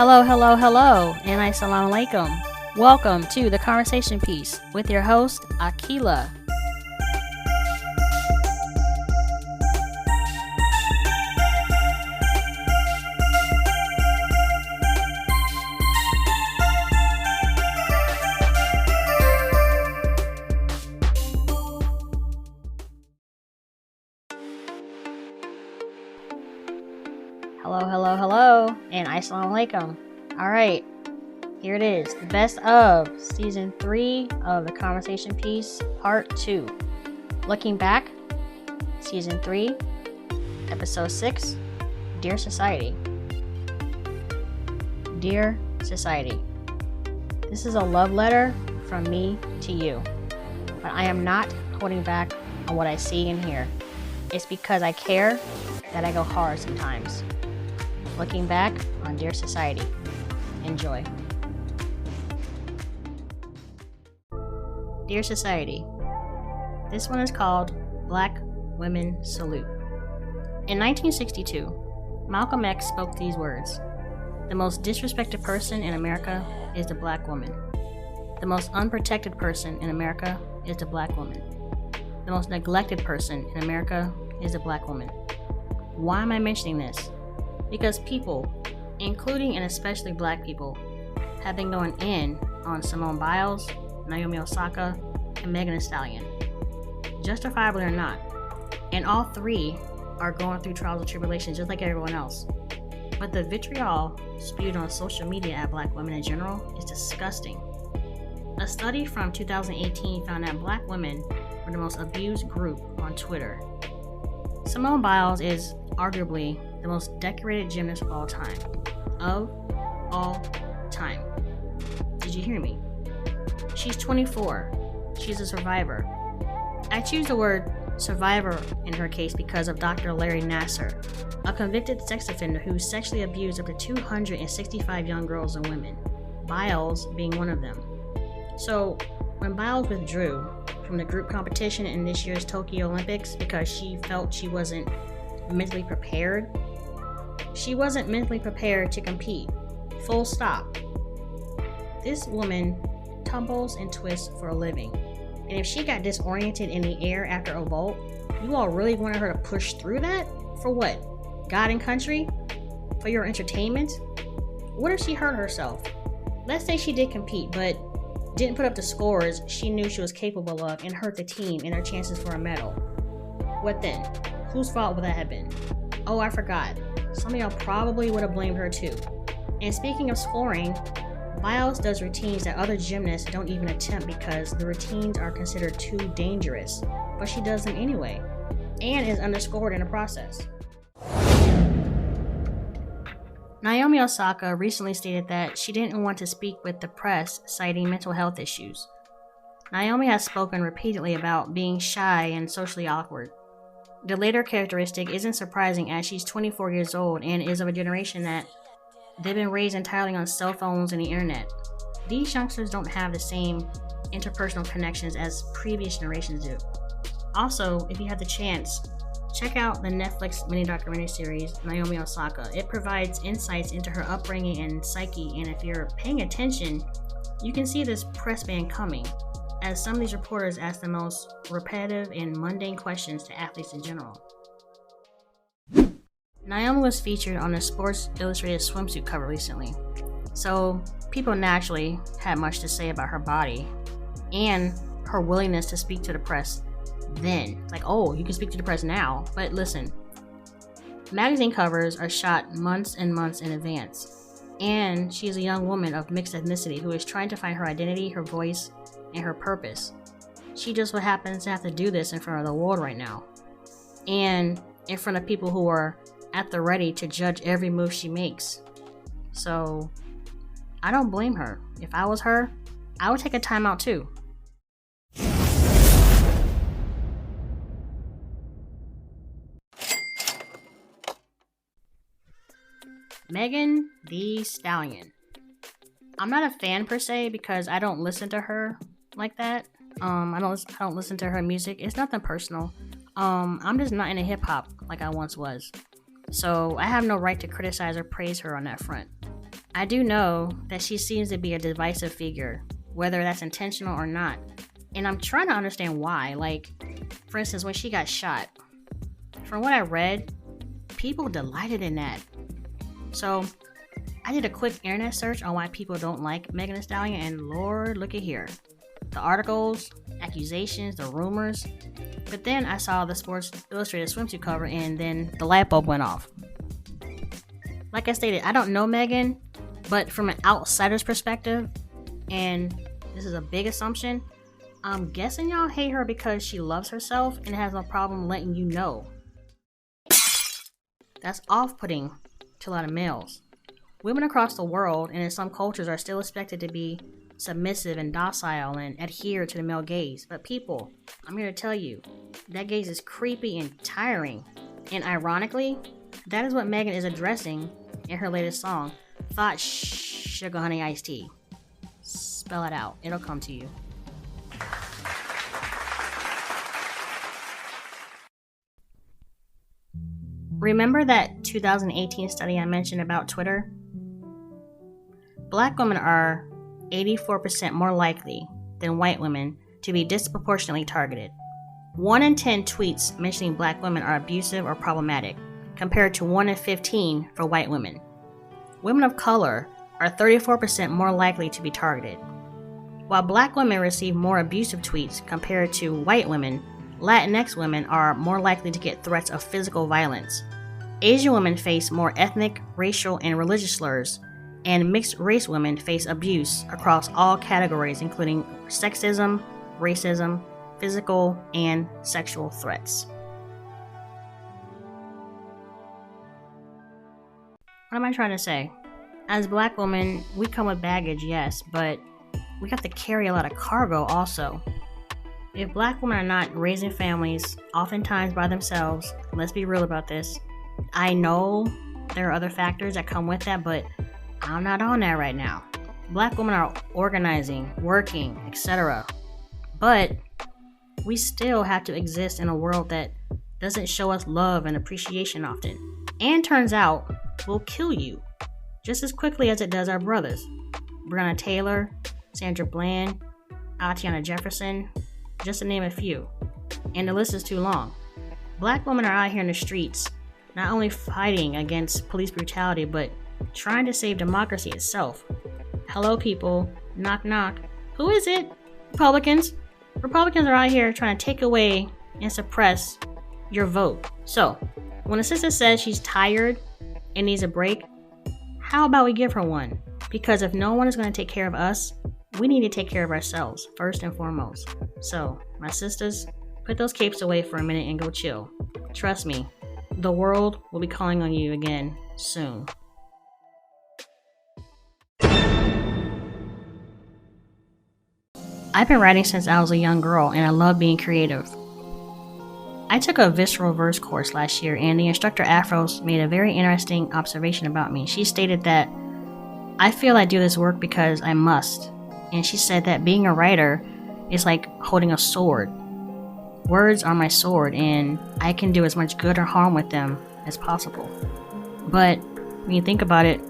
Hello, and assalamu alaikum. Welcome to The Conversation Piece with your host, Akila. Hello, and assalamu alaikum. Alright, here it is, the best of Season 3 of The Conversation Piece, Part 2. Looking back, Season 3, Episode 6, Dear Society. Dear Society, this is a love letter from me to you, but I am not holding back on what I see and hear. It's because I care that I go hard sometimes. Looking back on Dear Society. Enjoy. Dear Society. This one is called Black Women Salute. In 1962, Malcolm X spoke these words: "The most disrespected person in America is the black woman. The most unprotected person in America is the black woman. The most neglected person in America is the black woman." Why am I mentioning this? Because people, including and especially black people, have been going in on Simone Biles, Naomi Osaka, and Megan Thee Stallion. Justifiably or not. And all three are going through trials and tribulations just like everyone else. But the vitriol spewed on social media at black women in general is disgusting. A study from 2018 found that black women were the most abused group on Twitter. Simone Biles is arguably the most decorated gymnast of all time. Of all time. Did you hear me? She's 24. She's a survivor. I choose the word survivor in her case because of Dr. Larry Nassar, a convicted sex offender who sexually abused up to 265 young girls and women, Biles being one of them. So, when Biles withdrew from the group competition in this year's Tokyo Olympics because she felt she wasn't mentally prepared, she wasn't mentally prepared to compete. Full stop. This woman tumbles and twists for a living. And if she got disoriented in the air after a vault, you all really wanted her to push through that? For what? God and country? For your entertainment? What if she hurt herself? Let's say she did compete, but didn't put up the scores she knew she was capable of and hurt the team and their chances for a medal. What then? Whose fault would that have been? Oh, I forgot. Some of y'all probably would have blamed her too. And speaking of scoring, Biles does routines that other gymnasts don't even attempt because the routines are considered too dangerous, but she does them anyway, and is underscored in the process. Naomi Osaka recently stated that she didn't want to speak with the press, citing mental health issues. Naomi has spoken repeatedly about being shy and socially awkward. The latter characteristic isn't surprising as she's 24 years old and is of a generation that they've been raised entirely on cell phones and the internet. These youngsters don't have the same interpersonal connections as previous generations do. Also, if you have the chance, check out the Netflix mini documentary series, Naomi Osaka. It provides insights into her upbringing and psyche, and if you're paying attention, you can see this press ban coming, as some of these reporters ask the most repetitive and mundane questions to athletes in general. Naomi was featured on the Sports Illustrated swimsuit cover recently, so people naturally had much to say about her body and her willingness to speak to the press then. Like, oh, you can speak to the press now. But listen, magazine covers are shot months and months in advance, and she is a young woman of mixed ethnicity who is trying to find her identity, her voice, and her purpose. She just what happens to have to do this in front of the world right now, and in front of people who are at the ready to judge every move she makes. So I don't blame her. If I was her, I would take a timeout too. Megan Thee Stallion. I'm not a fan per se because I don't listen to her like that. I don't listen to her music. It's nothing personal. I'm just not into hip hop like I once was. So I have no right to criticize or praise her on that front. I do know that she seems to be a divisive figure, whether that's intentional or not. And I'm trying to understand why. Like, for instance, when she got shot, from what I read, people delighted in that. So I did a quick internet search on why people don't like Megan Thee Stallion, and Lord, look at here. The articles, accusations, the rumors. But then I saw the Sports Illustrated swimsuit cover, and then the light bulb went off. Like I stated, I don't know Megan, but from an outsider's perspective, and this is a big assumption, I'm guessing y'all hate her because she loves herself and has no problem letting you know. That's off-putting to a lot of males. Women across the world and in some cultures are still expected to be submissive and docile and adhere to the male gaze. But people, I'm here to tell you, that gaze is creepy and tiring. And ironically, that is what Megan is addressing in her latest song, Thought Sugar Honey Iced Tea. Spell it out, it'll come to you. Remember that 2018 study I mentioned about Twitter? Black women are 84% more likely than white women to be disproportionately targeted. 1 in 10 tweets mentioning black women are abusive or problematic, compared to 1 in 15 for white women. Women of color are 34% more likely to be targeted. While black women receive more abusive tweets compared to white women, Latinx women are more likely to get threats of physical violence. Asian women face more ethnic, racial, and religious slurs, and mixed race women face abuse across all categories, including sexism, racism, physical, and sexual threats. What am I trying to say? As black women, we come with baggage, yes, but we have to carry a lot of cargo also. If black women are not raising families, oftentimes by themselves, let's be real about this. I know there are other factors that come with that, but I'm not on that right now. Black women are organizing, working, etc. But we still have to exist in a world that doesn't show us love and appreciation often. And turns out, will kill you just as quickly as it does our brothers. Breonna Taylor, Sandra Bland, Atiana Jefferson, just to name a few. And the list is too long. Black women are out here in the streets, not only fighting against police brutality, but trying to save democracy itself. Hello, people. Knock, knock. Who is it? Republicans. Republicans are out here trying to take away and suppress your vote. So, when a sister says she's tired and needs a break, how about we give her one? Because if no one is going to take care of us, we need to take care of ourselves, first and foremost. So, my sisters, put those capes away for a minute and go chill. Trust me, the world will be calling on you again soon. I've been writing since I was a young girl, and I love being creative. I took a visceral verse course last year, and the instructor Afros made a very interesting observation about me. She stated that I feel I do this work because I must. And she said that being a writer is like holding a sword. Words are my sword, and I can do as much good or harm with them as possible. But when you think about it,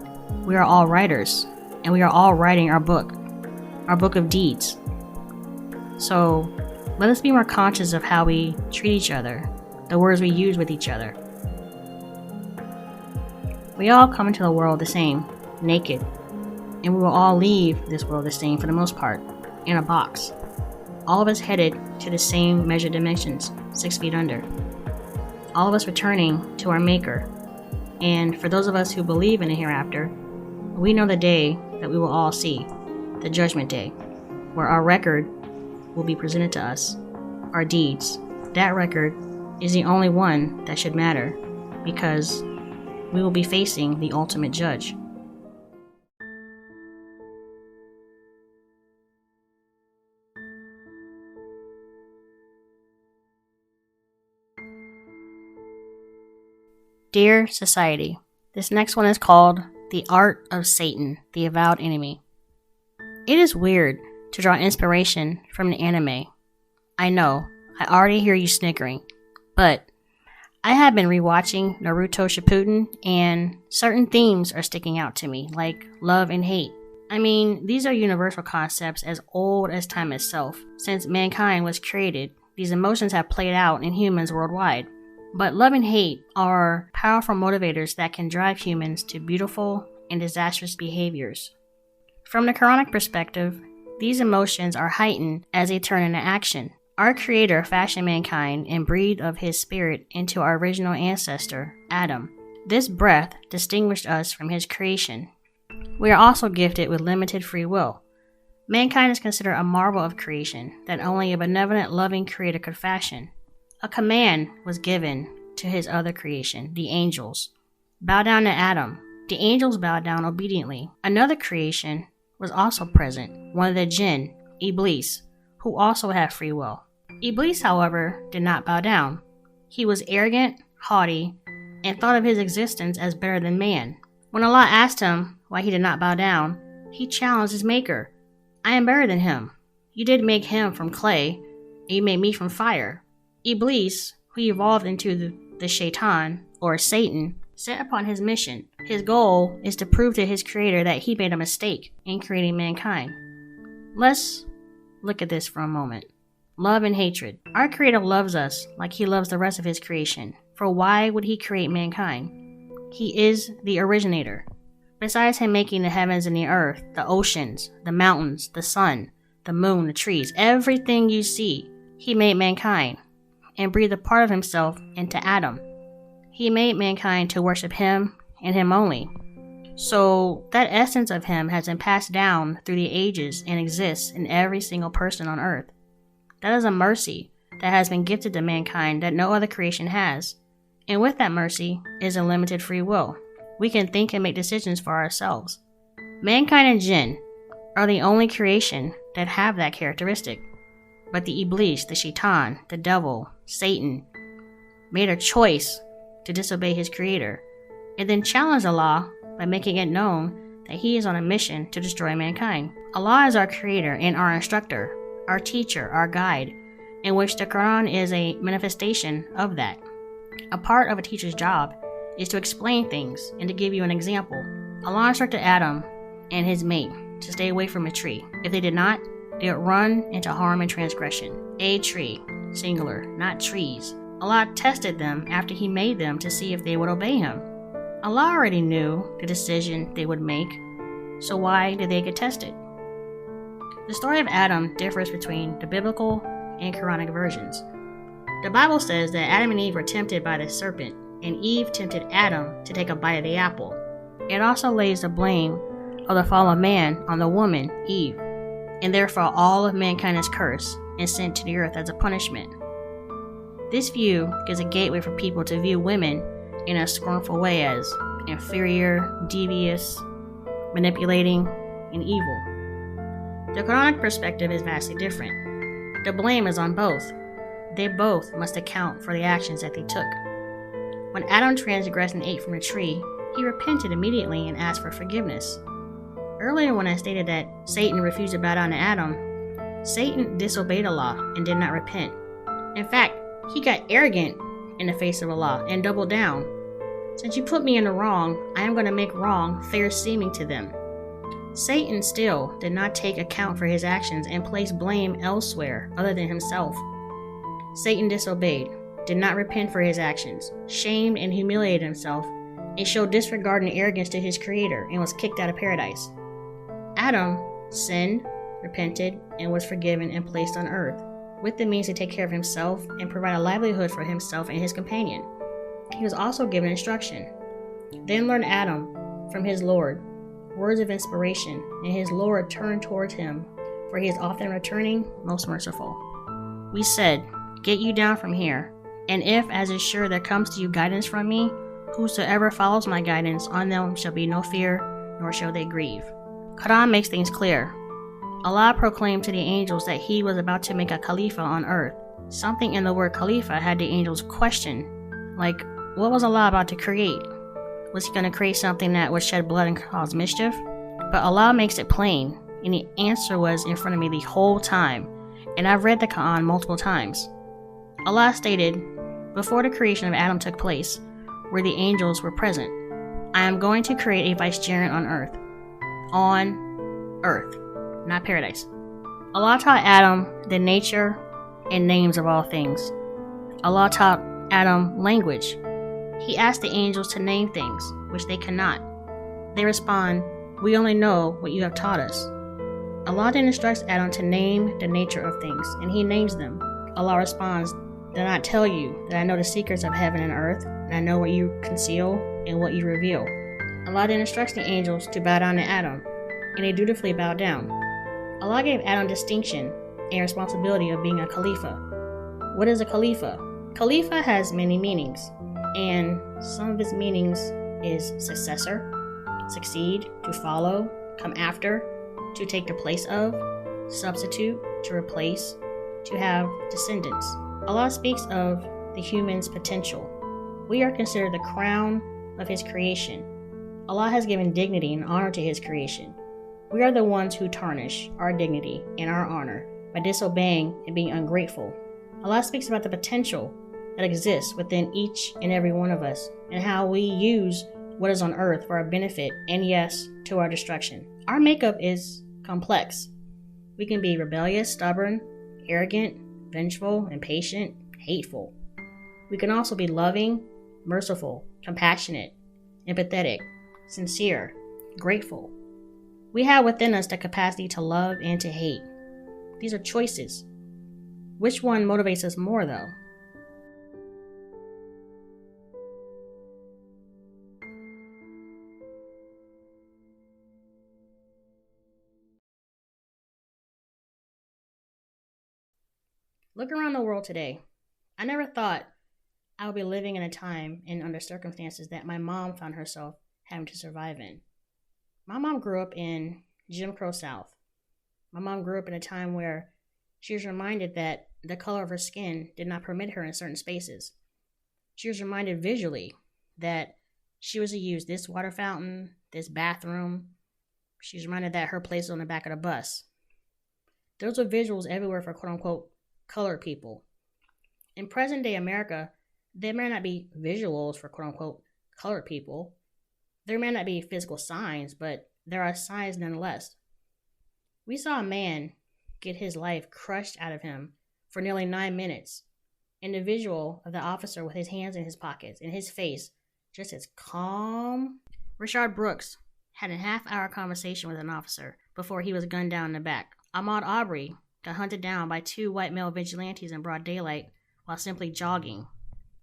we are all writers, and we are all writing our book of deeds. So let us be more conscious of how we treat each other, the words we use with each other. We all come into the world the same, naked, and we will all leave this world the same for the most part, in a box. All of us headed to the same measured dimensions, 6 feet under. All of us returning to our Maker. And for those of us who believe in the hereafter, we know the day that we will all see, the Judgment Day, where our record will be presented to us, our deeds. That record is the only one that should matter, because we will be facing the ultimate judge. Dear Society, this next one is called The Art of Satan, the Avowed Enemy. It is weird to draw inspiration from an anime. I know, I already hear you snickering, but I have been rewatching Naruto Shippuden, and certain themes are sticking out to me, like love and hate. I mean, these are universal concepts as old as time itself. Since mankind was created, these emotions have played out in humans worldwide. But love and hate are powerful motivators that can drive humans to beautiful and disastrous behaviors. From the Quranic perspective, these emotions are heightened as they turn into action. Our Creator fashioned mankind and breathed of His Spirit into our original ancestor, Adam. This breath distinguished us from His creation. We are also gifted with limited free will. Mankind is considered a marvel of creation that only a benevolent, loving Creator could fashion. A command was given to His other creation, the angels. Bow down to Adam. The angels bowed down obediently. Another creation was also present, one of the jinn, Iblis, who also had free will. Iblis, however, did not bow down. He was arrogant, haughty, and thought of his existence as better than man. When Allah asked him why he did not bow down, he challenged his maker. I am better than him. You did make him from clay, and you made me from fire. Iblis, who evolved into the shaitan, or Satan, set upon his mission. His goal is to prove to his creator that he made a mistake in creating mankind. Let's look at this for a moment. Love and hatred. Our Creator loves us like He loves the rest of His creation. For why would He create mankind? He is the originator. Besides Him making the heavens and the earth, the oceans, the mountains, the sun, the moon, the trees, everything you see, He made mankind and breathed a part of Himself into Adam. He made mankind to worship Him and Him only. So that essence of Him has been passed down through the ages and exists in every single person on earth. That is a mercy that has been gifted to mankind that no other creation has. And with that mercy is unlimited free will. We can think and make decisions for ourselves. Mankind and jinn are the only creation that have that characteristic. But the Iblis, the shaitan, the devil, Satan, made a choice to disobey his creator, and then challenged Allah by making it known that he is on a mission to destroy mankind. Allah is our creator and our instructor, our teacher, our guide, in which the Quran is a manifestation of that. A part of a teacher's job is to explain things and to give you an example. Allah instructed Adam and his mate to stay away from a tree. If they did not, they would run into harm and transgression. A tree, singular, not trees. Allah tested them after He made them to see if they would obey Him. Allah already knew the decision they would make, so why did they get tested? The story of Adam differs between the biblical and Quranic versions. The Bible says that Adam and Eve were tempted by the serpent, and Eve tempted Adam to take a bite of the apple. It also lays the blame of the fall of man on the woman, Eve, and therefore all of mankind is cursed and sent to the earth as a punishment. This view gives a gateway for people to view women in a scornful way as inferior, devious, manipulating, and evil. The Quranic perspective is vastly different. The blame is on both. They both must account for the actions that they took. When Adam transgressed and ate from the tree, he repented immediately and asked for forgiveness. Earlier when I stated that Satan refused to bow down to Adam, Satan disobeyed Allah and did not repent. In fact, he got arrogant in the face of Allah and doubled down. Since you put me in the wrong, I am going to make wrong fair seeming to them. Satan still did not take account for his actions and placed blame elsewhere other than himself. Satan disobeyed, did not repent for his actions, shamed and humiliated himself, and showed disregard and arrogance to his creator and was kicked out of paradise. Adam sinned, repented, and was forgiven and placed on earth, with the means to take care of himself and provide a livelihood for himself and his companion. He was also given instruction. Then learned Adam from his Lord words of inspiration, and his Lord turned towards him, for he is often returning, most merciful. We said, get you down from here, and if, as is sure, there comes to you guidance from me, whosoever follows my guidance, on them shall be no fear, nor shall they grieve. Quran makes things clear. Allah proclaimed to the angels that He was about to make a Khalifa on earth. Something in the word Khalifa had the angels question, like, what was Allah about to create? Was He going to create something that would shed blood and cause mischief? But Allah makes it plain, and the answer was in front of me the whole time, and I've read the Quran multiple times. Allah stated, before the creation of Adam took place, where the angels were present. I am going to create a vicegerent on earth. On earth, not paradise. Allah taught Adam the nature and names of all things. Allah taught Adam language. He asked the angels to name things, which they cannot. They respond, "We only know what you have taught us." Allah then instructs Adam to name the nature of things, and he names them. Allah responds, "Did I not tell you that I know the secrets of heaven and earth, and I know what you conceal and what you reveal?" Allah then instructs the angels to bow down to Adam, and they dutifully bow down. Allah gave Adam distinction and responsibility of being a Khalifa. What is a Khalifa? Khalifa has many meanings, and some of its meanings is successor, succeed, to follow, come after, to take the place of, substitute, to replace, to have descendants. Allah speaks of the human's potential. We are considered the crown of His creation. Allah has given dignity and honor to His creation. We are the ones who tarnish our dignity and our honor by disobeying and being ungrateful. Allah speaks about the potential that exists within each and every one of us and how we use what is on earth for our benefit and, yes, to our destruction. Our makeup is complex. We can be rebellious, stubborn, arrogant, vengeful, impatient, hateful. We can also be loving, merciful, compassionate, empathetic, sincere, grateful. We have within us the capacity to love and to hate. These are choices. Which one motivates us more, though? Look around the world today. I never thought I would be living in a time and under circumstances that my mom found herself having to survive in. My mom grew up in Jim Crow South. My mom grew up in a time where she was reminded that the color of her skin did not permit her in certain spaces. She was reminded visually that she was to use this water fountain, this bathroom. She was reminded that her place was on the back of the bus. Those were visuals everywhere for quote-unquote colored people. In present-day America, there may not be visuals for quote-unquote colored people. There may not be physical signs, but there are signs nonetheless. We saw a man get his life crushed out of him for nearly 9 minutes, and the visual of the officer with his hands in his pockets and his face just as calm. Rashard Brooks had a half-hour conversation with an officer before he was gunned down in the back. Ahmaud Arbery got hunted down by 2 white male vigilantes in broad daylight while simply jogging.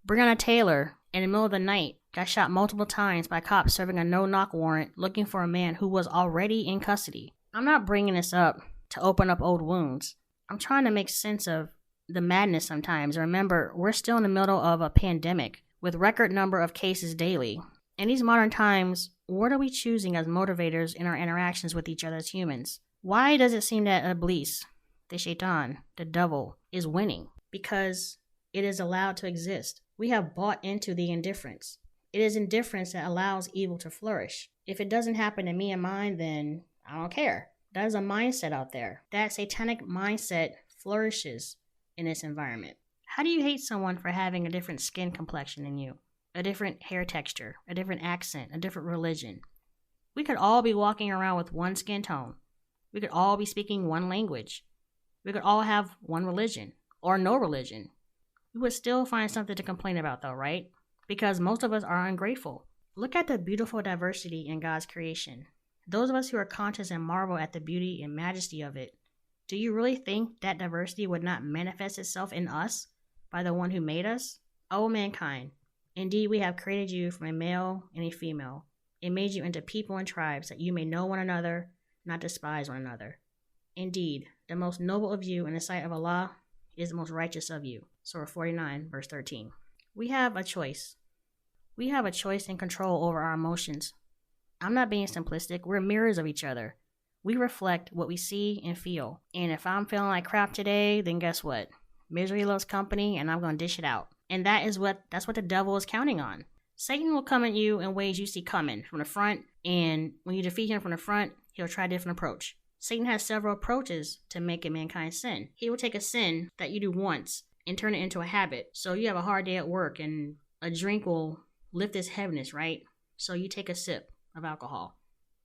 Breonna Taylor, in the middle of the night, got shot multiple times by cops serving a no-knock warrant looking for a man who was already in custody. I'm not bringing this up to open up old wounds. I'm trying to make sense of the madness sometimes. Remember, we're still in the middle of a pandemic with record number of cases daily. In these modern times, what are we choosing as motivators in our interactions with each other as humans? Why does it seem that Iblis, the shaitan, the devil, is winning? Because it is allowed to exist. We have bought into the indifference. It is indifference that allows evil to flourish. If it doesn't happen to me and mine, then I don't care. That is a mindset out there. That satanic mindset flourishes in this environment. How do you hate someone for having a different skin complexion than you? A different hair texture, a different accent, a different religion? We could all be walking around with one skin tone. We could all be speaking one language. We could all have one religion or no religion. We would still find something to complain about though, right? Because most of us are ungrateful. Look at the beautiful diversity in God's creation. Those of us who are conscious and marvel at the beauty and majesty of it, do you really think that diversity would not manifest itself in us by the one who made us? O mankind, indeed we have created you from a male and a female, and made you into people and tribes that you may know one another, not despise one another. Indeed, the most noble of you in the sight of Allah is the most righteous of you. Surah 49, verse 13. We have a choice. We have a choice and control over our emotions. I'm not being simplistic. We're mirrors of each other. We reflect what we see and feel. And if I'm feeling like crap today, then guess what? Misery loves company, and I'm going to dish it out. And that's what the devil is counting on. Satan will come at you in ways you see coming from the front, and when you defeat him from the front, he'll try a different approach. Satan has several approaches to making mankind sin. He will take a sin that you do once and turn it into a habit. So you have a hard day at work and a drink will lift this heaviness, right? So you take a sip of alcohol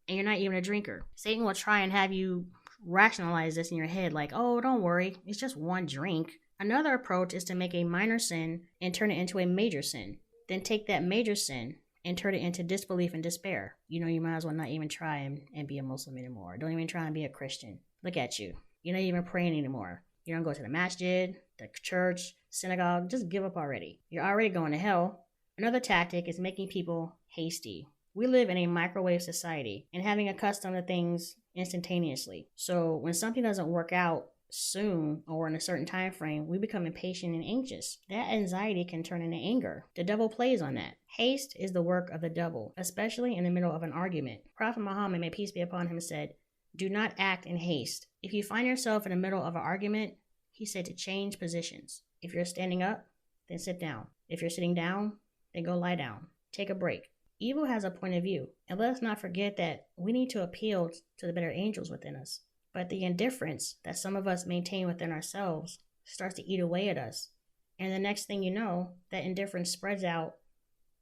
and you're not even a drinker. Satan will try and have you rationalize this in your head like, oh, don't worry, it's just one drink. Another approach is to make a minor sin and turn it into a major sin. Then take that major sin and turn it into disbelief and despair. You might as well not even try and be a Muslim anymore. Don't even try and be a Christian. Look at you. You're not even praying anymore. You don't go to the masjid, the church, synagogue. Just give up already. You're already going to hell. Another tactic is making people hasty. We live in a microwave society and having accustomed to things instantaneously. So when something doesn't work out soon or in a certain time frame, we become impatient and anxious. That anxiety can turn into anger. The devil plays on that. Haste is the work of the devil, especially in the middle of an argument. Prophet Muhammad, may peace be upon him, said, "Do not act in haste." If you find yourself in the middle of an argument, he said to change positions. If you're standing up, then sit down. If you're sitting down, then go lie down. Take a break. Evil has a point of view, and let us not forget that we need to appeal to the better angels within us. But the indifference that some of us maintain within ourselves starts to eat away at us. And the next thing you know, that indifference spreads out,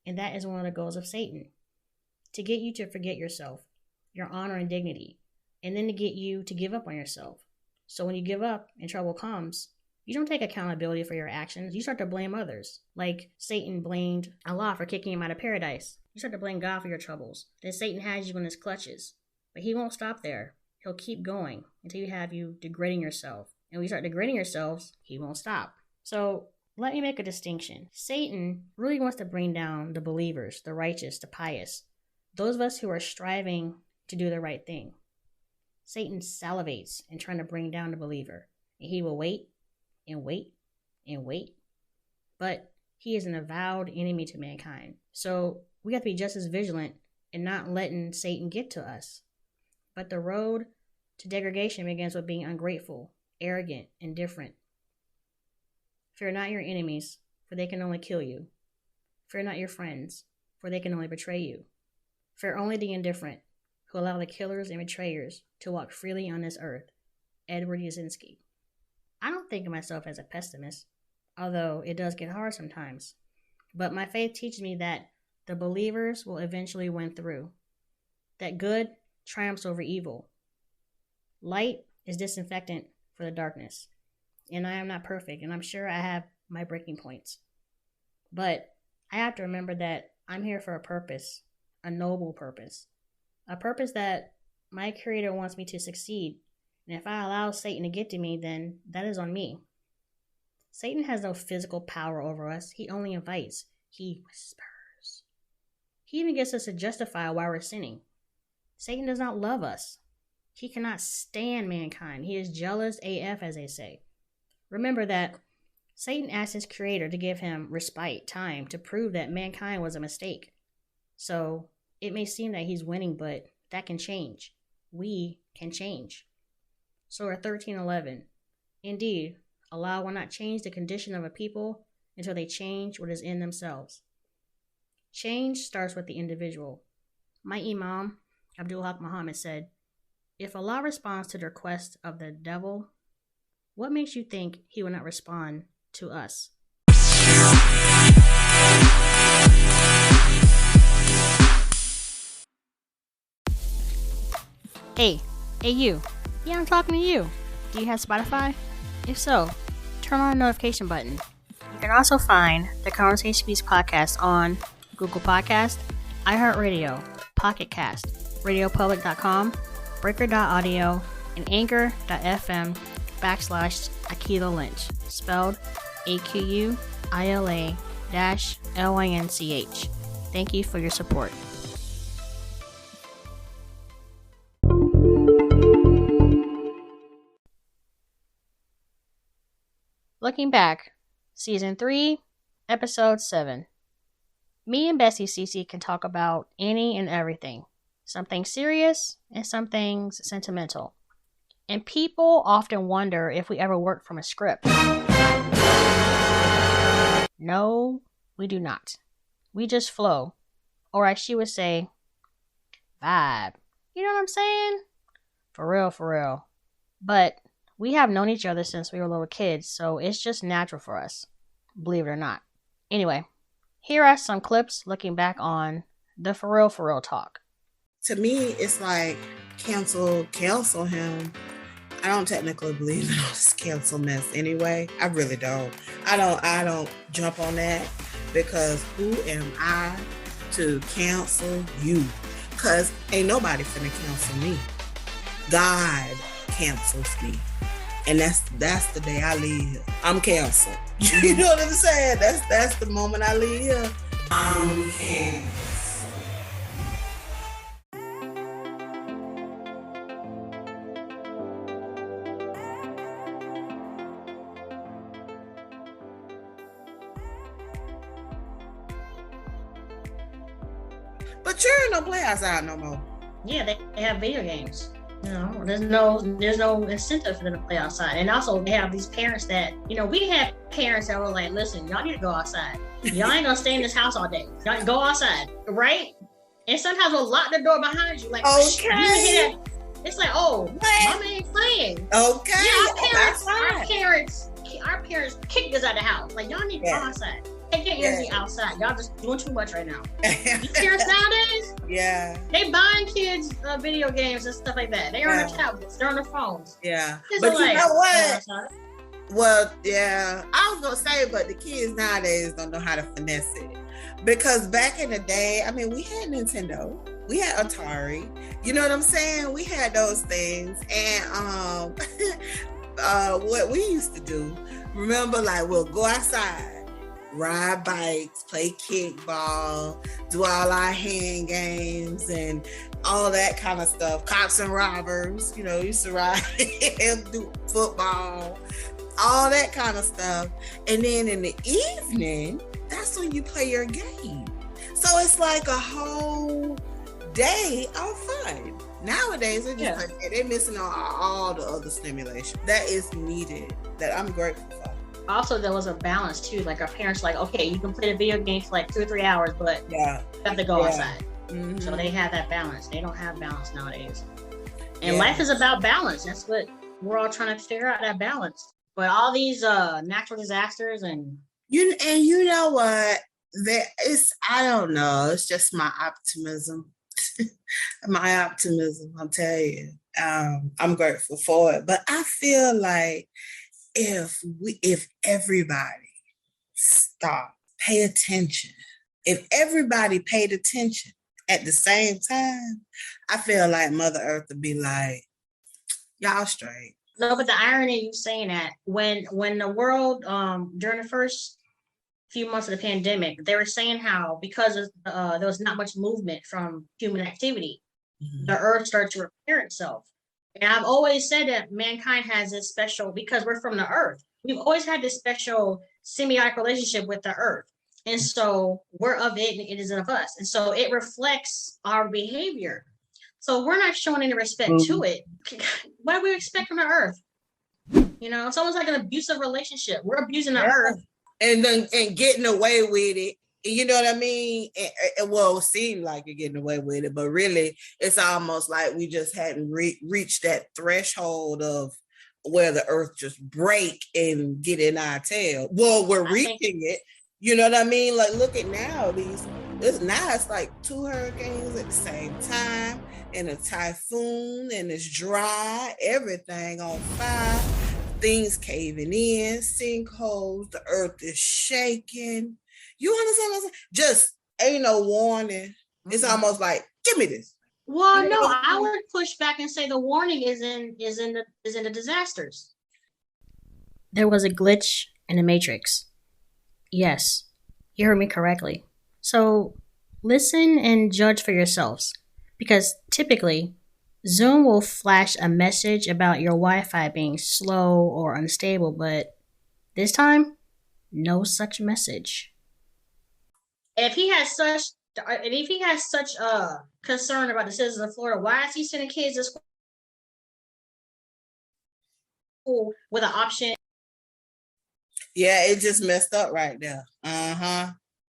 and that is one of the goals of Satan. To get you to forget yourself, your honor and dignity, and then to get you to give up on yourself. So when you give up and trouble comes, you don't take accountability for your actions. You start to blame others. Like Satan blamed Allah for kicking him out of paradise. You start to blame God for your troubles. Then Satan has you in his clutches. But he won't stop there. He'll keep going until you have you degrading yourself. And when you start degrading yourselves, he won't stop. So let me make a distinction. Satan really wants to bring down the believers, the righteous, the pious, those of us who are striving to do the right thing. Satan salivates in trying to bring down the believer. And he will wait and wait and wait. But he is an avowed enemy to mankind. So we have to be just as vigilant in not letting Satan get to us. But the road to degradation begins with being ungrateful, arrogant, indifferent. Fear not your enemies, for they can only kill you. Fear not your friends, for they can only betray you. Fear only the indifferent, who allow the killers and betrayers to walk freely on this earth. Edward Yasinski. I don't think of myself as a pessimist, although it does get hard sometimes. But my faith teaches me that the believers will eventually win through, that good triumphs over evil. Light is disinfectant for the darkness. And I am not perfect, and I'm sure I have my breaking points. But I have to remember that I'm here for a purpose, a noble purpose. A purpose that my Creator wants me to succeed. And if I allow Satan to get to me, then that is on me. Satan has no physical power over us. He only invites. He whispers. He even gets us to justify why we're sinning. Satan does not love us. He cannot stand mankind. He is jealous AF, as they say. Remember that Satan asked his Creator to give him respite, time, to prove that mankind was a mistake. So it may seem that he's winning, but that can change. We can change. Surah 13:11. Indeed, Allah will not change the condition of a people until they change what is in themselves. Change starts with the individual. My Imam, Abdul Haq Muhammad, said, if Allah responds to the request of the devil, what makes you think he will not respond to us? Hey you. Yeah, I'm talking to you. Do you have Spotify? If so, turn on the notification button. You can also find the Conversation Piece podcast on Google Podcast, iHeartRadio, Pocket Cast, RadioPublic.com, Breaker.audio, and Anchor.fm/Akila Lynch, spelled AQUILA-LYNCH. Thank you for your support. Looking back, Season 3, Episode 7. Me and Bessie Cece can talk about any and everything. Some things serious and some things sentimental. And people often wonder if we ever work from a script. No, we do not. We just flow. Or as she would say, vibe. You know what I'm saying? For real. But We have known each other since we were little kids, so it's just natural for us, believe it or not. Anyway, here are some clips looking back on the for real talk. To me, it's like cancel him. I don't technically believe in all this cancel mess anyway. I really don't. I don't jump on that, because who am I to cancel you? Because ain't nobody finna cancel me. God cancels me. And that's the day I leave here. I'm canceled. You know what I'm saying? That's the moment I leave here. I'm canceled. But children don't play outside no more. Yeah, they have video games. There's no incentive for them to play outside. And also they have these parents that, we had parents that were like, listen, y'all need to go outside. Y'all ain't gonna stay in this house all day. Y'all go outside, right? And sometimes we'll lock the door behind you, like, okay. You hear that? It's like, oh, mama ain't playing. Okay. Yeah, our parents kicked us out of the house. Like, y'all need to go outside. Take your energy outside. Y'all just doing too much right now. You parents nowadays? Yeah. They buying kids video games and stuff like that. They are on their tablets. They're on their phones. Yeah. But you know what? Well, yeah. I was going to say, but the kids nowadays don't know how to finesse it. Because back in the day, I mean, we had Nintendo. We had Atari. You know what I'm saying? We had those things. And what we used to do, remember, like, we'll go outside, ride bikes, play kickball, do all our hand games and all that kind of stuff. Cops and robbers, used to ride and do football, all that kind of stuff. And then in the evening, that's when you play your game. So it's like a whole day of fun. Nowadays, they're missing all the other stimulation that is needed, that I'm grateful for. Also, there was a balance too. Like, our parents like, okay, you can play the video game for like 2 or 3 hours, but you have to go outside. Mm-hmm. So they have that balance. They don't have balance nowadays. And life is about balance. That's what we're all trying to figure out, that balance. But all these natural disasters and you know what? I don't know. It's just my optimism. I'll tell you. I'm grateful for it. But I feel like if everybody stopped, pay attention, if everybody paid attention at the same time, I feel like Mother Earth would be like, y'all straight. No, but the irony of you saying that, when the world, during the first few months of the pandemic, they were saying how, because there was not much movement from human activity, the earth started to repair itself. And I've always said that mankind has this special, because we're from the earth, we've always had this special symbiotic relationship with the earth. And so we're of it and it is of us. And so it reflects our behavior. So we're not showing any respect to it. What do we expect from the earth? It's almost like an abusive relationship. We're abusing the earth. And getting away with it. You know what I mean? Well, it seemed like you're getting away with it, but really, it's almost like we just hadn't reached that threshold of where the earth just break and get in our tail. Well, we're reaching it. You know what I mean? Like, look at now. It's like 2 hurricanes at the same time, and a typhoon, and it's dry, everything on fire, things caving in, sinkholes, the earth is shaking. You understand what I'm saying? Just ain't no warning. It's almost like, give me this. Well, no, I would push back and say the warning is in the disasters. There was a glitch in the Matrix. Yes, you heard me correctly. So listen and judge for yourselves, because typically Zoom will flash a message about your Wi-Fi being slow or unstable, but this time, no such message. If he has such concern about the citizens of Florida, why is he sending kids to school with an option? Yeah, it just messed up right there.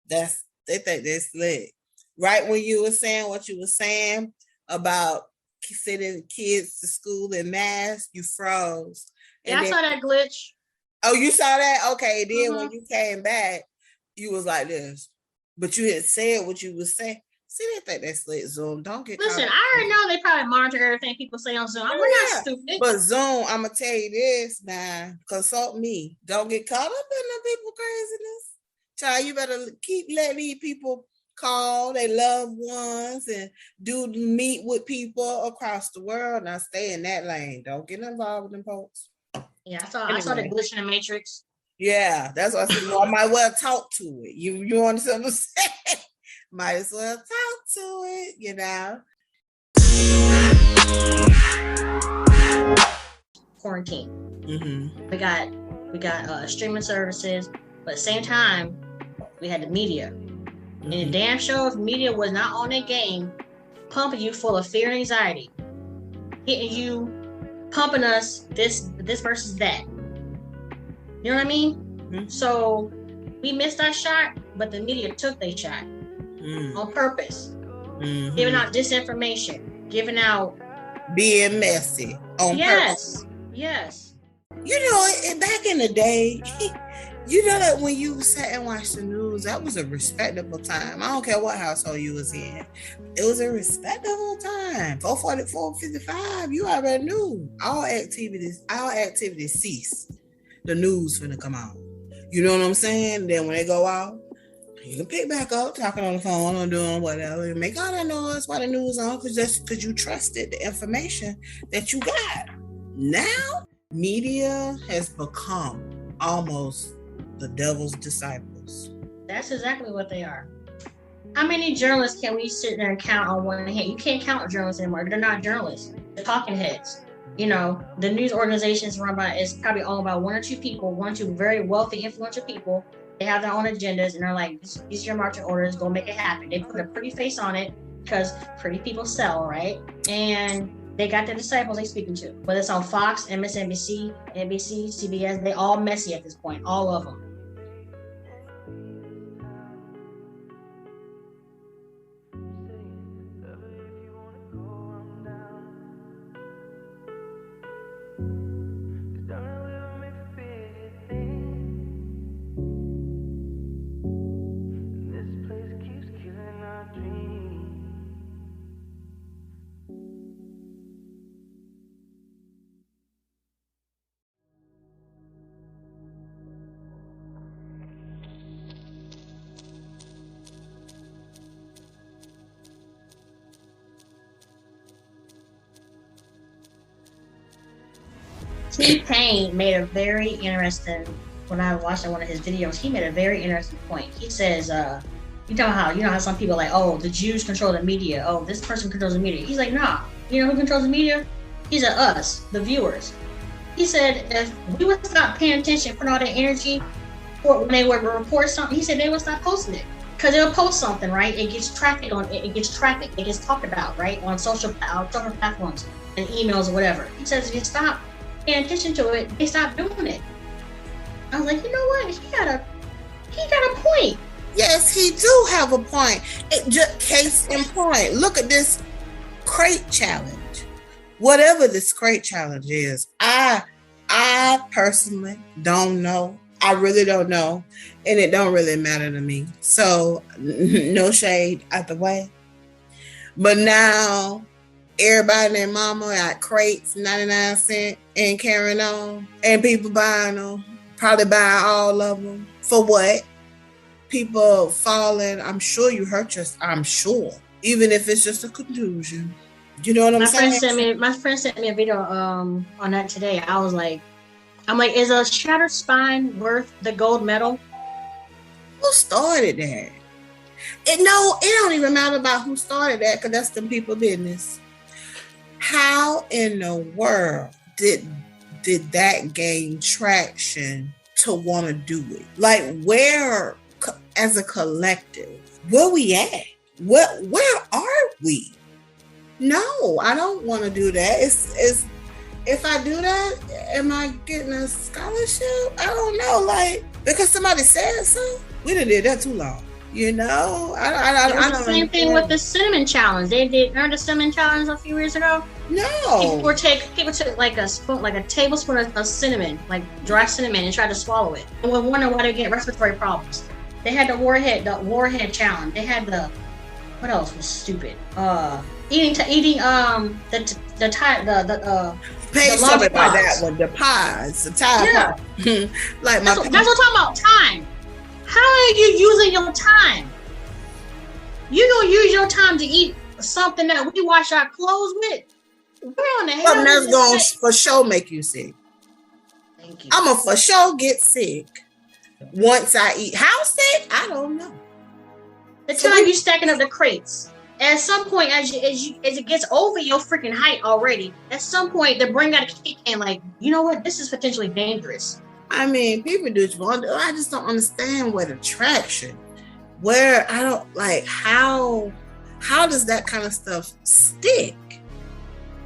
They think they're slick. Right when you were saying what you were saying about sending kids to school in masks, you froze. Yeah, I saw that glitch. Oh, you saw that? Okay. Then when you came back, you was like this. But you had said what you was saying. See, they think that's lit Zoom. Don't get Listen, I already know they probably monitor everything people say on Zoom. We're not stupid. But Zoom, I'm going to tell you this now. Consult me. Don't get caught up in the people craziness. Child, you better keep letting these people call their loved ones and meet with people across the world. Now stay in that lane. Don't get involved with them folks. Yeah, I saw the glitch in the Matrix. Yeah, that's what I said. Well, I might well talk to it. You understand what I'm saying? Might as well talk to it, you know. Quarantine. We got streaming services, but at the same time, we had the media. And the damn show if media was not on their game, pumping you full of fear and anxiety, hitting you, pumping us this versus that. You know what I mean? So we missed our shot, but the media took their shot on purpose, giving out disinformation, giving out being messy on purpose. Yes. You know, back in the day, you know that when you sat and watched the news, that was a respectable time. I don't care what household you was in. It was a respectable time. 4:44, 55, you already knew. All activities cease. The news finna come out. You know what I'm saying? Then when they go out, you can pick back up, talking on the phone or doing whatever, and make all that noise while the news on, because you trusted the information that you got. Now, media has become almost the devil's disciples. That's exactly what they are. How many journalists can we sit there and count on one hand? You can't count journalists anymore. They're not journalists. They're talking heads. You know, the news organizations is probably owned by one or two very wealthy, influential people. They have their own agendas and they're like, these are your marching orders, go make it happen. They put a pretty face on it because pretty people sell, right? And they got their disciples they speaking to. Whether it's on Fox, MSNBC, NBC, CBS, they all messy at this point, all of them. T-Pain made a very interesting, when I watched one of his videos, he made a very interesting point. He says, you know how some people are like, oh, the Jews control the media. Oh, this person controls the media. He's like, nah. You know who controls the media? He said us, the viewers. He said if we would stop paying attention, putting all that energy when they would report something, he said they would stop posting it. Because they'll post something, right? It gets traffic, it gets talked about, right? On social platforms and emails or whatever. He says if you stop paying attention to it, they stop doing it. I was like, you know what? He got a point. Yes, he do have a point. It just case in point. Look at this crate challenge. Whatever this crate challenge is, I personally don't know. I really don't know. And it don't really matter to me. So no shade out the way. But now everybody and their mama got crates, 99 cents, and carrying on. And people buying them. Probably buying all of them. For what? People falling. I'm sure you hurt yourself. I'm sure. Even if it's just a contusion. You know what I'm saying? My friend sent me a video on that today. I'm like, is a shattered spine worth the gold medal? Who started that? It don't even matter about who started that, because that's them people business. How in the world did that gain traction to want to do it? Like, where, as a collective, where we at? Where are we? No, I don't want to do that. It's if I do that, am I getting a scholarship? I don't know. Like, because somebody said so. We done did that too long. You know, It was I the don't same thing understand. with the cinnamon challenge. They did remember the cinnamon challenge a few years ago. No. People took like a spoon, like a tablespoon of cinnamon, like dry cinnamon, and tried to swallow it. And we wonder why they get respiratory problems. They had the warhead challenge. They had the what else was stupid? Eating Pay the something lunch like that box. one. The pies, the Tide Yeah, Pod. Like that's what I'm talking about. Time. How are you using your time? You gonna use your time to eat something that we wash our clothes with? Where on the hell something that's is gonna this? for sure make you sick. Thank you. I'ma for sure get sick once I eat. How sick? I don't know. The time you stacking up the crates. At some point, as it gets over your freaking height already, at some point the brain got to kick in. Like, you know what? This is potentially dangerous. I mean, people do wonder. I just don't understand what attraction. Where I don't like how does that kind of stuff stick?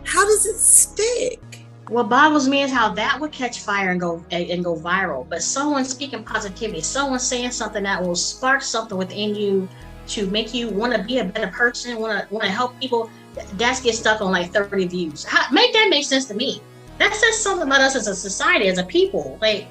How does it stick? What boggles me is how that would catch fire and go viral. But someone speaking positivity, someone saying something that will spark something within you to make you want to be a better person, want to help people, that gets stuck on like 30 views. Make that make sense to me. That says something about us as a society, as a people. Like,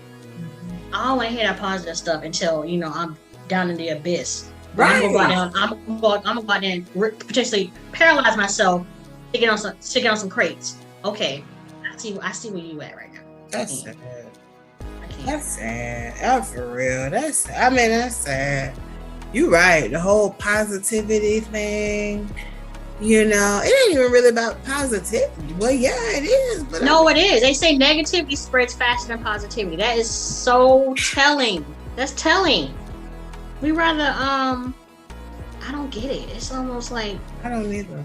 I don't want to hear that positive stuff until, you know, I'm down in the abyss. Right. I'm gonna go out there and potentially paralyze myself to get on some crates. Okay, I see where you at right now. That's sad. That's sad. Oh, for real. That's sad. You're right. The whole positivity thing, you know, it ain't even really about positivity. Well, yeah, it is. But no, it is. They say negativity spreads faster than positivity. That is so telling. That's telling. We rather, I don't get it. It's almost like. I don't either.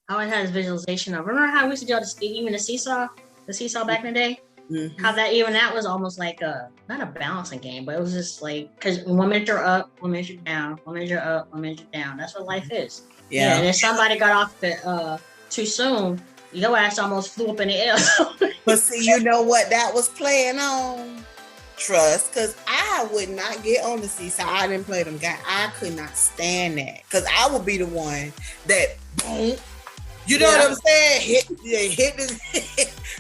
I always had this visualization of. Remember how we used to do even the seesaw back in the day? Mm-hmm. How that was almost like not a balancing game, but it was just like, because 1 minute you're up, 1 minute you're down, 1 minute you're up, 1 minute you're down. That's what life is. Yeah. And if somebody got off it too soon, your ass almost flew up in the air. But see, you know what that was playing on? Trust, because I would not get on the seesaw. I didn't play them guys. I could not stand that, because I would be the one that boom. You know what I'm saying? Hit this,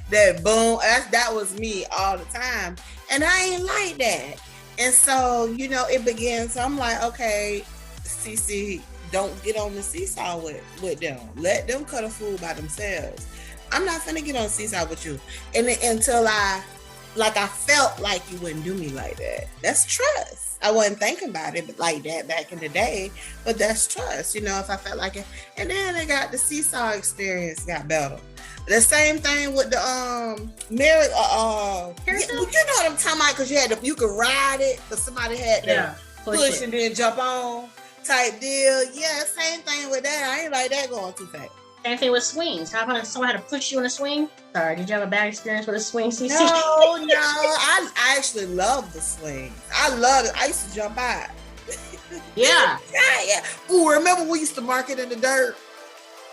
that boom. That was me all the time. And I ain't like that. And so, you know, it began. So I'm like, okay, CC, don't get on the seesaw with them. Let them cut a fool by themselves. I'm not finna get on the seesaw with you. And until I felt like you wouldn't do me like that. That's trust. I wasn't thinking about it like that back in the day, but that's trust, you know, if I felt like it. And then they got the seesaw experience got better. The same thing with the mirror, you know what I'm talking about, because you could ride it, but somebody had to push and then jump on type deal. Yeah, same thing with that. I ain't like that going too fast. Same thing with swings. How about someone had to push you in a swing? Sorry, did you have a bad experience with a swing, CC? No. I actually love the swing. I love it. I used to jump out. Yeah. Yeah. Ooh, remember we used to mark it in the dirt?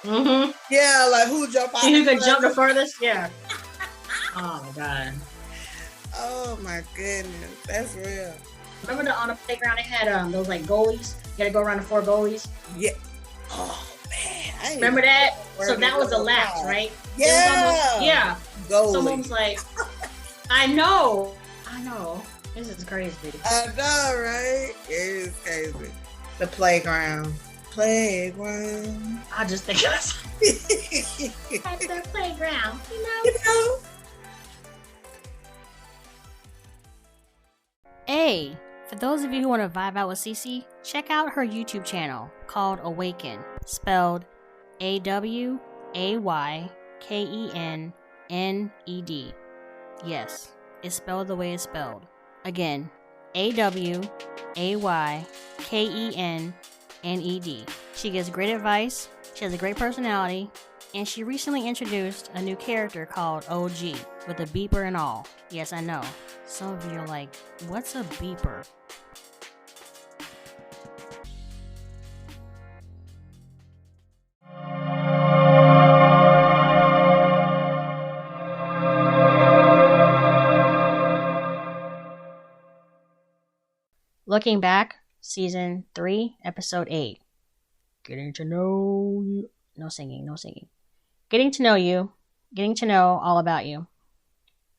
Mm-hmm. Yeah, like who jump out? Who could jump the furthest? Yeah. Oh my God. Oh my goodness, that's real. Remember on the playground they had those like goalies? You had to go around the 4 goalies. Yeah. Oh man. Remember that? So that was a laps, right? Yeah. Yeah. Goalie. Someone was like, I know. This is crazy. I know, right? It is crazy. The playground. I just think at the playground, you know. Hey, for those of you who want to vibe out with Cece, check out her YouTube channel called Awaken, spelled AWAYKENNED. Yes, it's spelled the way it's spelled. Again, AWAYKENNED. She gives great advice, she has a great personality, and she recently introduced a new character called OG with a beeper and all. Yes, I know. Some of you are like, what's a beeper? Looking back, season 3, episode 8. Getting to know you. No singing. Getting to know you. Getting to know all about you.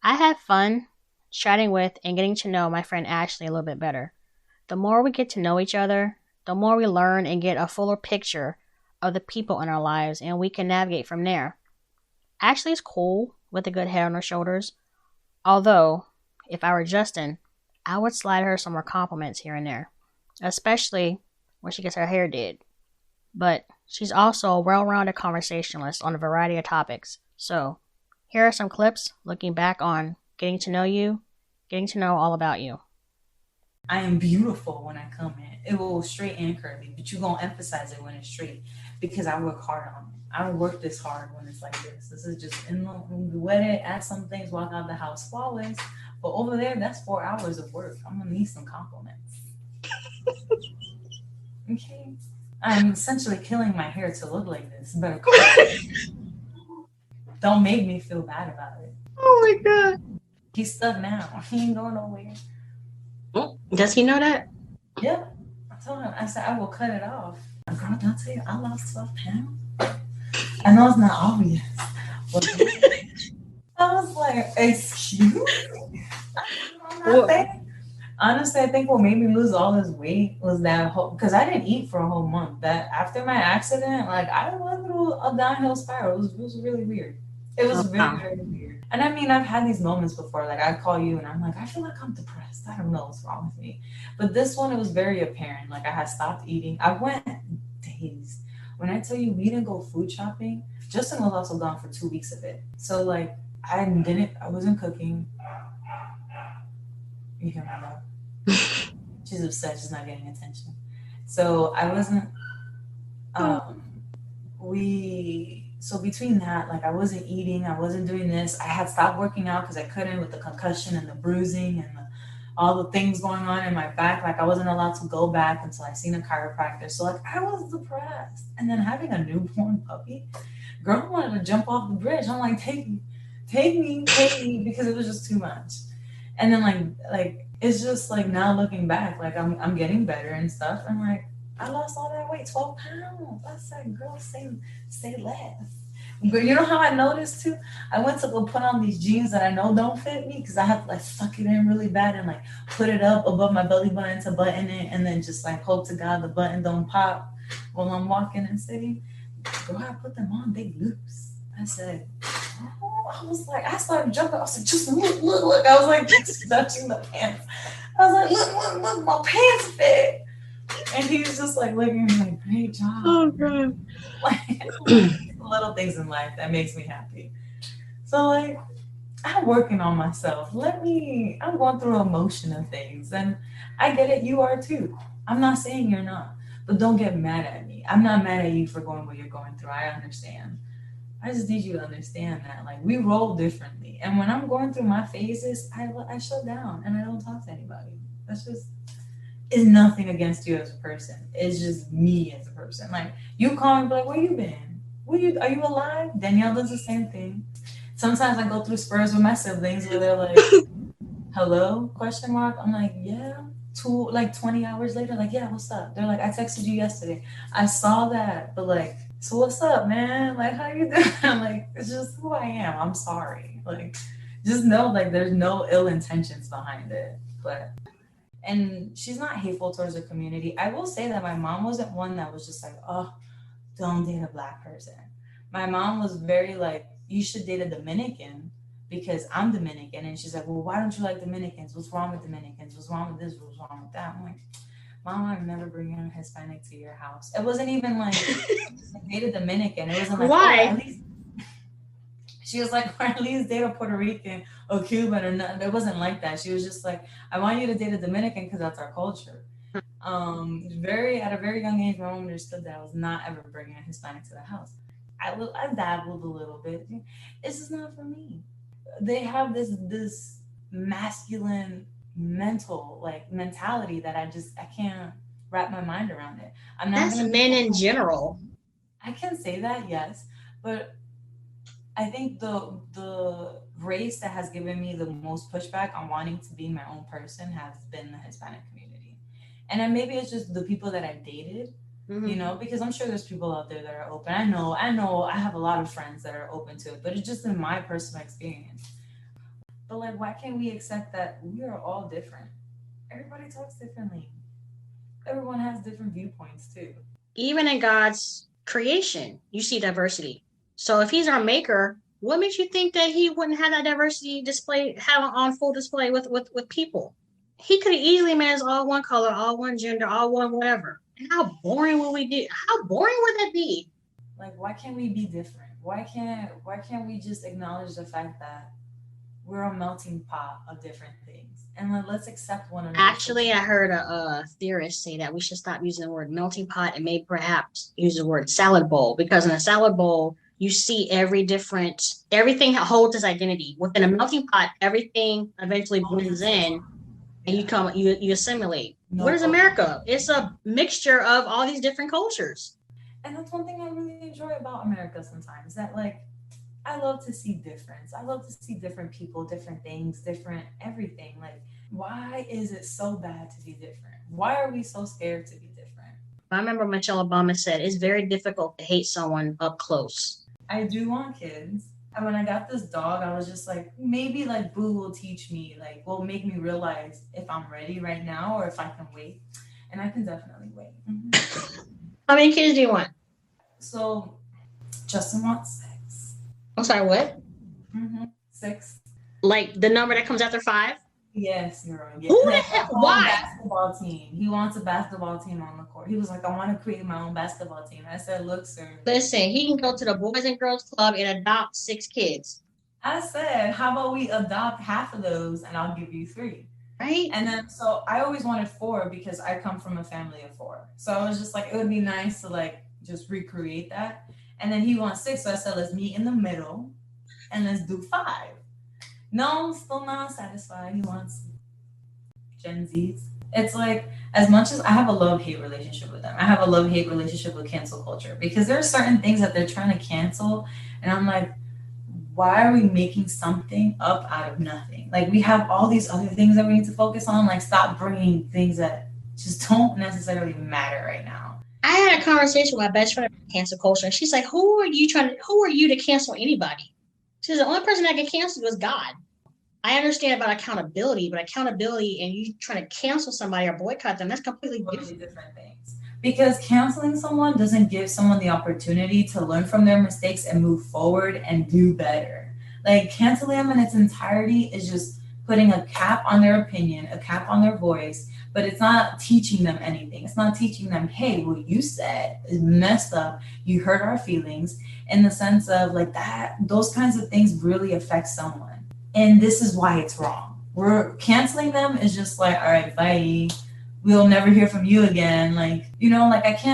I had fun chatting with and getting to know my friend Ashley a little bit better. The more we get to know each other, the more we learn and get a fuller picture of the people in our lives, and we can navigate from there. Ashley's cool with a good head on her shoulders, although, if I were Justin, I would slide her some more compliments here and there, especially when she gets her hair did. But she's also a well-rounded conversationalist on a variety of topics. So, here are some clips looking back on getting to know you, getting to know all about you. I am beautiful when I come in. It will straight and curly, but you're going to emphasize it when it's straight because I work hard on it. I don't work this hard when it's like this. This is just in the wedding, add some things, walk out the house flawless. But over there, that's 4 hours of work. I'm going to need some compliments. Okay? I'm essentially killing my hair to look like this. Better don't make me feel bad about it. Oh my God. He's stuck now. He ain't going nowhere. Oh, does he know that? Yeah. I told him, I said, I will cut it off. Girl, don't tell you, I lost 12 pounds. I know it's not obvious. But I was like, excuse me? Honestly, I think what made me lose all this weight was that whole, because I didn't eat for a whole month. That after my accident, like I went through a downhill spiral. It was really weird. It was very, very weird. And I mean, I've had these moments before. Like I call you and I'm like, I feel like I'm depressed. I don't know what's wrong with me. But this one, it was very apparent. Like I had stopped eating. I went days. When I tell you we didn't go food shopping, Justin was also gone for 2 weeks of it. So like I wasn't cooking. You hear my dog? She's upset. She's not getting attention. So I wasn't. So between that, like I wasn't eating, I wasn't doing this. I had stopped working out because I couldn't with the concussion and the bruising and all the things going on in my back. Like I wasn't allowed to go back until I seen a chiropractor. So like I was depressed. And then having a newborn puppy, girl wanted to jump off the bridge. I'm like, take me, because it was just too much. And then like it's just like now looking back, like I'm getting better and stuff. I'm like, I lost all that weight, 12 pounds. I said, girl, say less. But you know how I noticed too? I went to go put on these jeans that I know don't fit me because I have to like suck it in really bad and like put it up above my belly button to button it and then just like hope to God the button don't pop while I'm walking and sitting. Girl, I put them on, they loose. I said, I was like, I started jumping. I was like, just look. I was like, just touching the pants. I was like, look, my pants fit. And he was just like looking at me like, great job. Oh, God. Like, little things in life that makes me happy. So like, I'm working on myself. I'm going through a motion of things. And I get it, you are too. I'm not saying you're not. But don't get mad at me. I'm not mad at you for going what you're going through. I understand. I just need you to understand that, like, we roll differently. And when I'm going through my phases, I shut down and I don't talk to anybody. It's nothing against you as a person. It's just me as a person. Like, you call me, like, where you been? Are you alive? Danielle does the same thing. Sometimes I go through spurs with my siblings where they're like, hello, ? I'm like, yeah. 20 hours later, like, yeah, what's up? They're like, I texted you yesterday. I saw that, but like, so what's up, man? Like, how you doing? I'm like, it's just who I am. I'm sorry. Like, just know, like, there's no ill intentions behind it. And she's not hateful towards the community. I will say that my mom wasn't one that was just like, oh, don't date a Black person. My mom was very like, you should date a Dominican because I'm Dominican. And she's like, well, why don't you like Dominicans? What's wrong with Dominicans? What's wrong with this? What's wrong with that? I'm like, Mom, I'm never bringing a Hispanic to your house. It wasn't even like I dated Dominican. It wasn't like, why? Oh, at least She was like, or at least date a Puerto Rican or Cuban or nothing. It wasn't like that. She was just like, I want you to date a Dominican because that's our culture. Very at a very young age, my mom understood that I was not ever bringing a Hispanic to the house. I dabbled a little bit. This is not for me. They have this masculine mental like mentality that I can't wrap my mind around it. I'm not. That's men in general. I can say that, yes, but I think the race that has given me the most pushback on wanting to be my own person has been the Hispanic community, and then maybe it's just the people that I've dated. Because I'm sure there's people out there that are open. I know, I have a lot of friends that are open to it, but it's just in my personal experience. But like, why can't we accept that we are all different? Everybody talks differently. Everyone has different viewpoints too. Even in God's creation, you see diversity. So if he's our maker, what makes you think that he wouldn't have that diversity have on full display with people? He could have easily made us all one color, all one gender, all one whatever. And how boring would we do? How boring would that be? Like, why can't we be different? Why can't we just acknowledge the fact that we're a melting pot of different things, and let's accept one another? Actually, I heard a theorist say that we should stop using the word melting pot and maybe perhaps use the word salad bowl, because in a salad bowl you see everything holds its identity. Within a melting pot, everything eventually blends in, and you assimilate. No, what is America? It's a mixture of all these different cultures. And that's one thing I really enjoy about America sometimes, that like I love to see difference. I love to see different people, different things, different everything. Like, why is it so bad to be different? Why are we so scared to be different? I remember Michelle Obama said it's very difficult to hate someone up close. I do want kids. And when I got this dog, I was just like, maybe like Boo will teach me, like will make me realize if I'm ready right now or if I can wait. And I can definitely wait. Mm-hmm. How many kids do you want? So Justin wants 6. I'm sorry, what? 6. Like the number that comes after 5? Yes, girl. Yes. Who the heck? Why? Basketball team. He wants a basketball team on the court. He was like, I want to create my own basketball team. I said, look, sir. Listen, he can go to the Boys and Girls Club and adopt 6 kids. I said, how about we adopt half of those and I'll give you 3. Right? And then, so I always wanted 4 because I come from a family of 4. So I was just like, it would be nice to like just recreate that. And then he wants 6. So I said, let's meet in the middle and let's do 5. No, still not satisfied. He wants Gen Zs. It's like, as much as I have a love-hate relationship with them, I have a love-hate relationship with cancel culture, because there are certain things that they're trying to cancel. And I'm like, why are we making something up out of nothing? Like, we have all these other things that we need to focus on. Like, stop bringing things that just don't necessarily matter right now. I had a conversation with my best friend about cancel culture, and she's like, who are you to cancel anybody? She says, the only person that can cancel you is God. I understand about accountability, but accountability and you trying to cancel somebody or boycott them, that's completely different things. Because canceling someone doesn't give someone the opportunity to learn from their mistakes and move forward and do better. Like, canceling them in its entirety is just putting a cap on their opinion, a cap on their voice, but it's not teaching them anything. It's not teaching them, hey, what you said is messed up. You hurt our feelings, in the sense of like that. Those kinds of things really affect someone. And this is why it's wrong. We're canceling them is just like, all right, bye. We'll never hear from you again. Like, like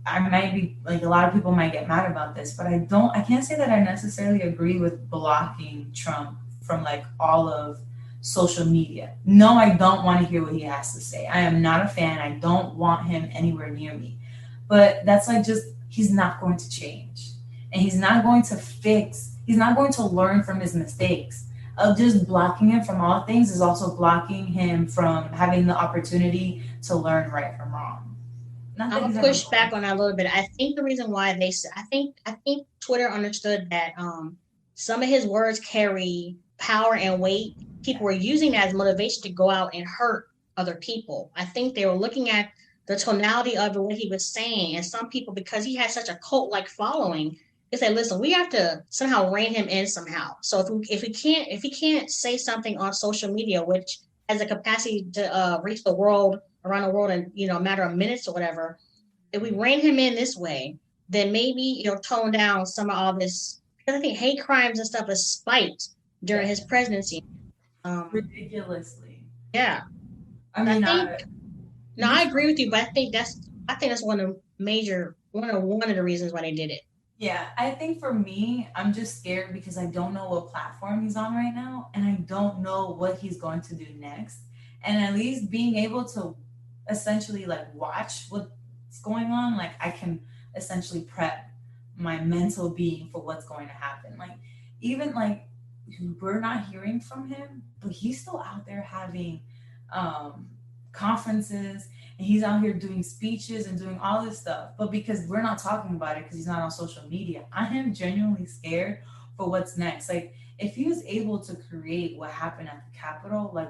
I might be like, a lot of people might get mad about this, but I can't say that I necessarily agree with blocking Trump from like all of social media. No, I don't want to hear what he has to say. I am not a fan. I don't want him anywhere near me. But that's like, just, he's not going to change. And he's not going to learn from his mistakes. Of just blocking him from all things is also blocking him from having the opportunity to learn right from wrong. I'll push back on that a little bit. I think the reason why I think Twitter understood that some of his words carry power and weight. People were using that as motivation to go out and hurt other people. I think they were looking at the tonality of what he was saying, and some people, because he had such a cult-like following, they say, listen, we have to somehow rein him in somehow. So if he can't say something on social media, which has the capacity to reach the world, around the world in a matter of minutes or whatever, if we rein him in this way, then maybe tone down some of all this I think hate crimes and stuff is spiked during his presidency. Ridiculously. Yeah. I mean, I agree with you, but I think that's one of the reasons why they did it. Yeah, I think for me, I'm just scared because I don't know what platform he's on right now, and I don't know what he's going to do next. And at least being able to essentially like watch what's going on, like I can essentially prep my mental being for what's going to happen. Like even like we're not hearing from him, but he's still out there having conferences, and he's out here doing speeches and doing all this stuff. But because we're not talking about it because he's not on social media, I am genuinely scared for what's next. Like if he was able to create what happened at the Capitol, like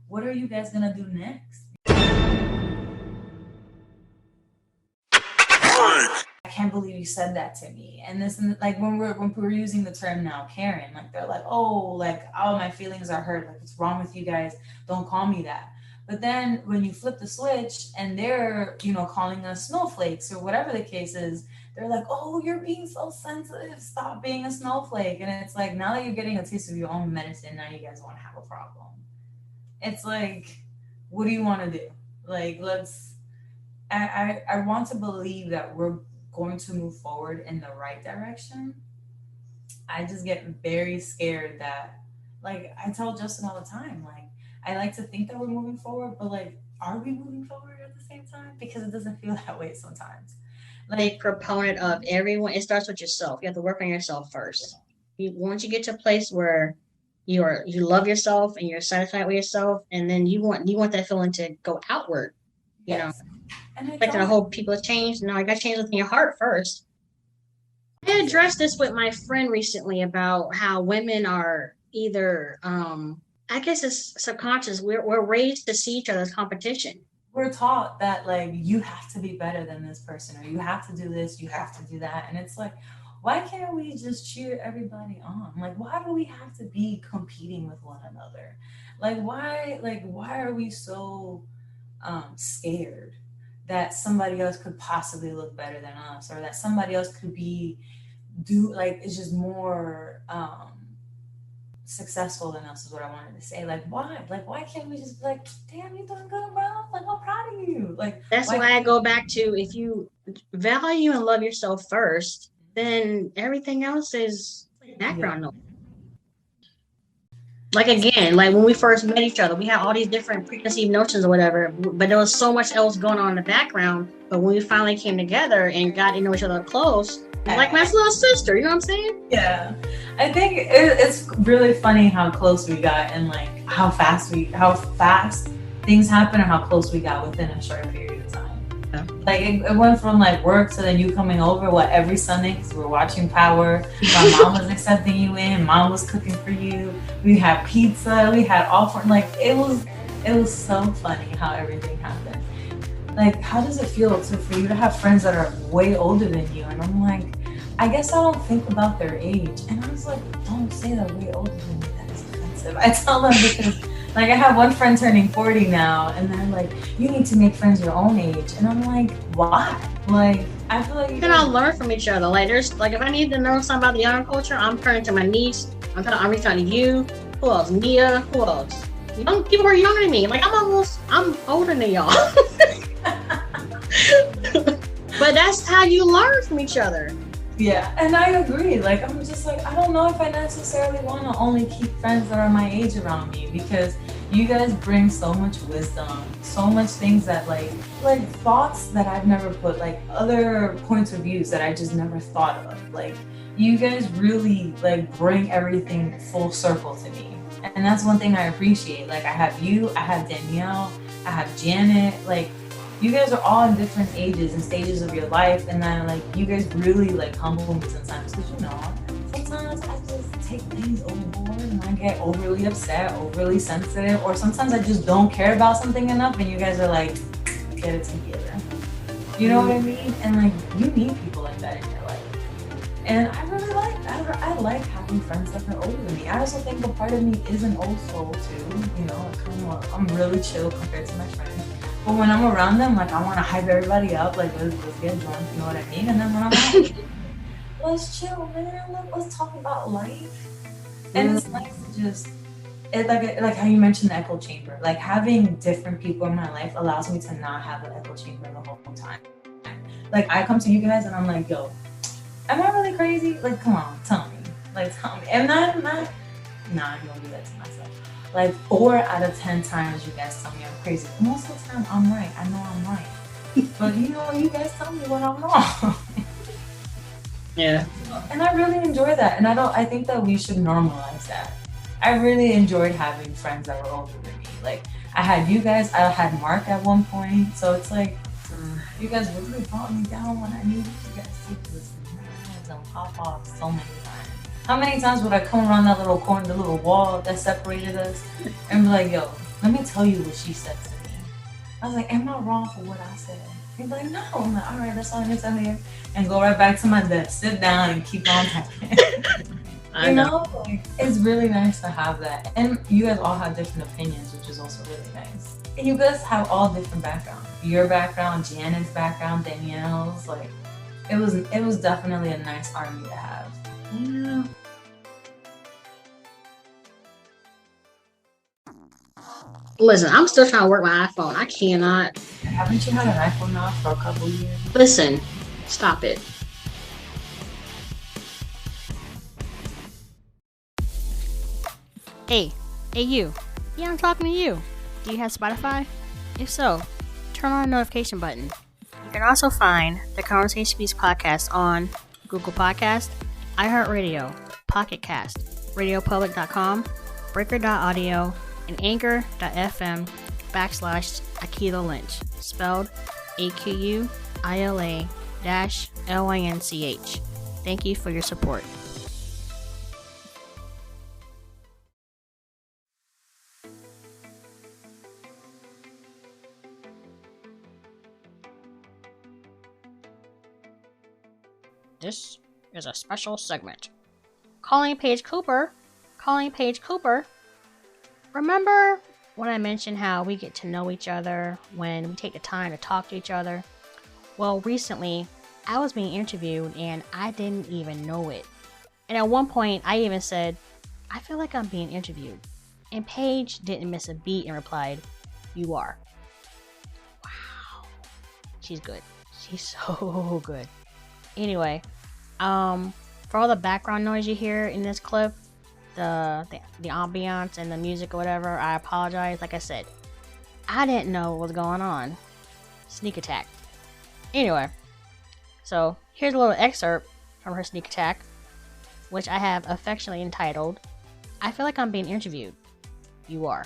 what are you guys gonna do next? I can't believe you said that to me. And this, like when we're using the term now, Karen, like they're like, oh, like all my feelings are hurt. Like what's wrong with you guys? Don't call me that. But then when you flip the switch and they're, calling us snowflakes or whatever the case is, they're like, oh, you're being so sensitive. Stop being a snowflake. And it's like, now that you're getting a taste of your own medicine, now you guys want to have a problem. It's like, what do you want to do? Like, I want to believe that we're going to move forward in the right direction. I just get very scared that, like, I tell Justin all the time, like, I like to think that we're moving forward, but like, are we moving forward at the same time? Because it doesn't feel that way sometimes. Like, big proponent of everyone, it starts with yourself. You have to work on yourself first. Once you get to a place where you love yourself and you're satisfied with yourself, and then you want that feeling to go outward. Yes. And I hope people have changed. No, I got to change within your heart first. I addressed this with my friend recently about how women are either, I guess it's subconscious. We're raised to see each other as competition. We're taught that like you have to be better than this person, or you have to do this, you have to do that, and it's like, why can't we just cheer everybody on? Like, why do we have to be competing with one another? Like, why are we so scared that somebody else could possibly look better than us, or that somebody else could it's just more successful than us is what I wanted to say. Like, why? Like, why can't we just be like, damn, you're doing good, bro. Like, I'm proud of you. Like, that's why I go back to, if you value and love yourself first, then everything else is background noise. Like, again, like when we first met each other, we had all these different preconceived notions or whatever, but there was so much else going on in the background. But when we finally came together and got to know each other close, like my little sister, you know what I'm saying? Yeah. I think it's really funny how close we got, and like how fast things happen, and how close we got within a short period of time. Yeah. Like it went from like work to then you coming over every Sunday because we're watching Power. My mom was accepting you in, mom was cooking for you. We had pizza, we had it was so funny how everything happened. Like, how does it feel for you to have friends that are way older than you? And I'm like, I guess I don't think about their age. And I was like, don't say they're way older than me. That is offensive. I tell them because, like, I have one friend turning 40 now, and they're like, you need to make friends your own age. And I'm like, why? Like, I feel like you can all learn from each other. Like, if I need to know something about the younger culture, I'm turning to my niece. I'm reaching out to you. Who else? Mia. Who else? Young people who are younger than me. Like, I'm older than y'all. But that's how you learn from each other. Yeah, and I agree. Like, I'm just like, I don't know if I necessarily want to only keep friends that are my age around me, because you guys bring so much wisdom, so much things that like thoughts that I've never put, like other points of views that I just never thought of. Like, you guys really like bring everything full circle to me. And that's one thing I appreciate. Like, I have you, I have Danielle, I have Janet, like, you guys are all in different ages and stages of your life, and then like you guys really like humble me sometimes, because sometimes I just take things overboard and I get overly upset, overly sensitive, or sometimes I just don't care about something enough, and you guys are like, get it together. You know what I mean? And like, you need people like that in your life. And I really I like having friends that are older than me. I also think a part of me is an old soul too. I'm really chill compared to my friends. But when I'm around them, like, I want to hype everybody up, like, let's get drunk, you know what I mean? And then when I'm out, let's chill, man. Let's talk about life. And it's nice to just, like how you mentioned the echo chamber. Like having different people in my life allows me to not have an echo chamber the whole time. Like I come to you guys and I'm like, yo, am I really crazy? Like, come on, tell me. Like, tell me. Am I not? Nah, I'm gonna do that to myself. Like 4 out of 10 times you guys tell me I'm crazy. Most of the time I'm right. I know I'm right. But you know, you guys tell me when I'm wrong. Yeah. And I really enjoy that. And I think that we should normalize that. I really enjoyed having friends that were older than me. Like I had you guys, I had Mark at one point. So it's like you guys really brought me down when I needed you guys to listen. I had them pop off so many times. How many times would I come around that little corner, the little wall that separated us, and be like, yo, let me tell you what she said to me. I was like, am I wrong for what I said? He'd be like, no. I'm like, all right, that's all I need to tell you. And go right back to my desk, sit down, and keep on typing. You know, like, it's really nice to have that. And you guys all have different opinions, which is also really nice. And you guys have all different backgrounds. Your background, Janet's background, Danielle's. Like, it was definitely a nice army to have. Yeah. Listen, I'm still trying to work my iPhone. I cannot. Haven't you had an iPhone now for a couple years? Listen, stop it. Hey you. Yeah, I'm talking to you. Do you have Spotify? If so, turn on the notification button. You can also find the Conversation Piece podcast on Google Podcast, iHeartRadio, Pocket Cast, RadioPublic.com, Breaker.audio, and Anchor.fm/Akila Lynch, spelled AQUILA-LYNCH. Thank you for your support. This is a special segment. Calling Paige Cooper. Remember when I mentioned how we get to know each other when we take the time to talk to each other? Well, recently, I was being interviewed and I didn't even know it. And at one point, I even said, I feel like I'm being interviewed. And Paige didn't miss a beat and replied, you are. Wow. She's good. She's so good. Anyway, for all the background noise you hear in this clip, the ambiance and the music or whatever, I apologize. Like I said, I didn't know what was going on. Sneak attack. Anyway, so here's a little excerpt from her sneak attack, which I have affectionately entitled, I feel like I'm being interviewed. You are.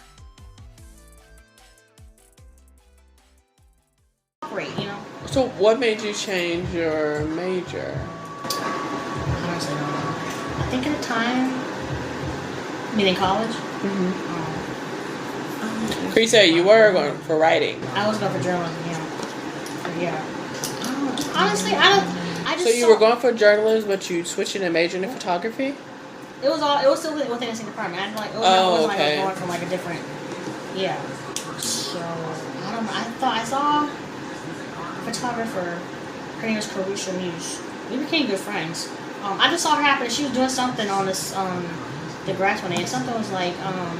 Great, you know? So what made you change your major? Honestly, I don't know. I think at the time, I mean in college, You said you were going for writing. I was going for journalism, yeah. Honestly, I just So you were going for journalism, but you switched in and majored in photography? It was still within the same department. I didn't like, it wasn't like going from like a different, yeah. So, I don't know. I saw a photographer, her name was Karusha Muse. We became good friends. I just saw her happen. She was doing something on this, the grass one day, and something was like,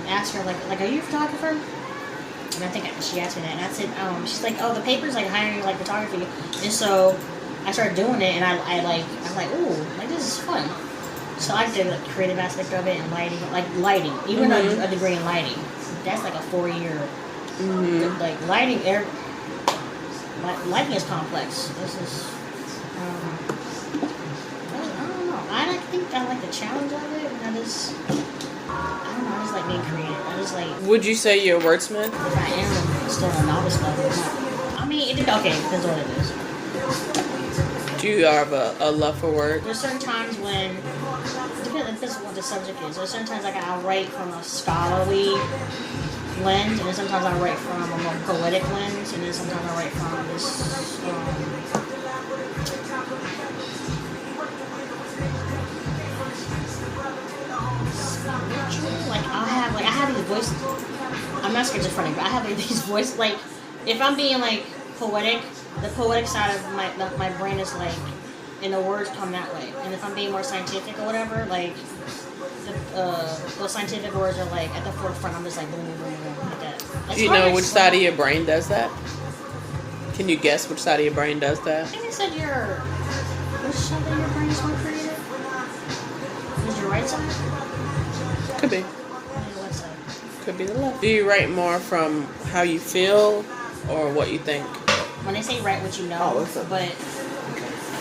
asked her, like, are you a photographer? And I think she asked me that, and I said, she's like, oh, the paper's like hiring like photography. And so I started doing it, and I was like, ooh, like this is fun. So I did the creative aspect of it and lighting, even though a degree in lighting. That's like a 4-year, like lighting. Lighting is complex. This is, I don't know. I think I like the challenge of it, and I just like being creative. I just like. Would you say you're a wordsmith? If I am still a novice level, I mean, it depends on what it is. Do you have a love for words? There's certain times when, depends on what the subject is. There's certain times like I'll write from a scholarly lens, and then sometimes I write from a more poetic lens, and then sometimes I write from this. Like I have these voices. I'm not schizophrenic, but I have like these voices. Like if I'm being like poetic, the poetic side of my brain is like and the words come that way. And if I'm being more scientific or whatever, like those scientific words are like at the forefront. I'm just like boom, boom, boom, boom, like that. Do you know which side of your brain does that? Can you guess which side of your brain does that? I think it said which side of your brain is more creative? Is your right side? Could be. Maybe the left side. Could be the left. Do you write more from how you feel or what you think? When they say write what you know, but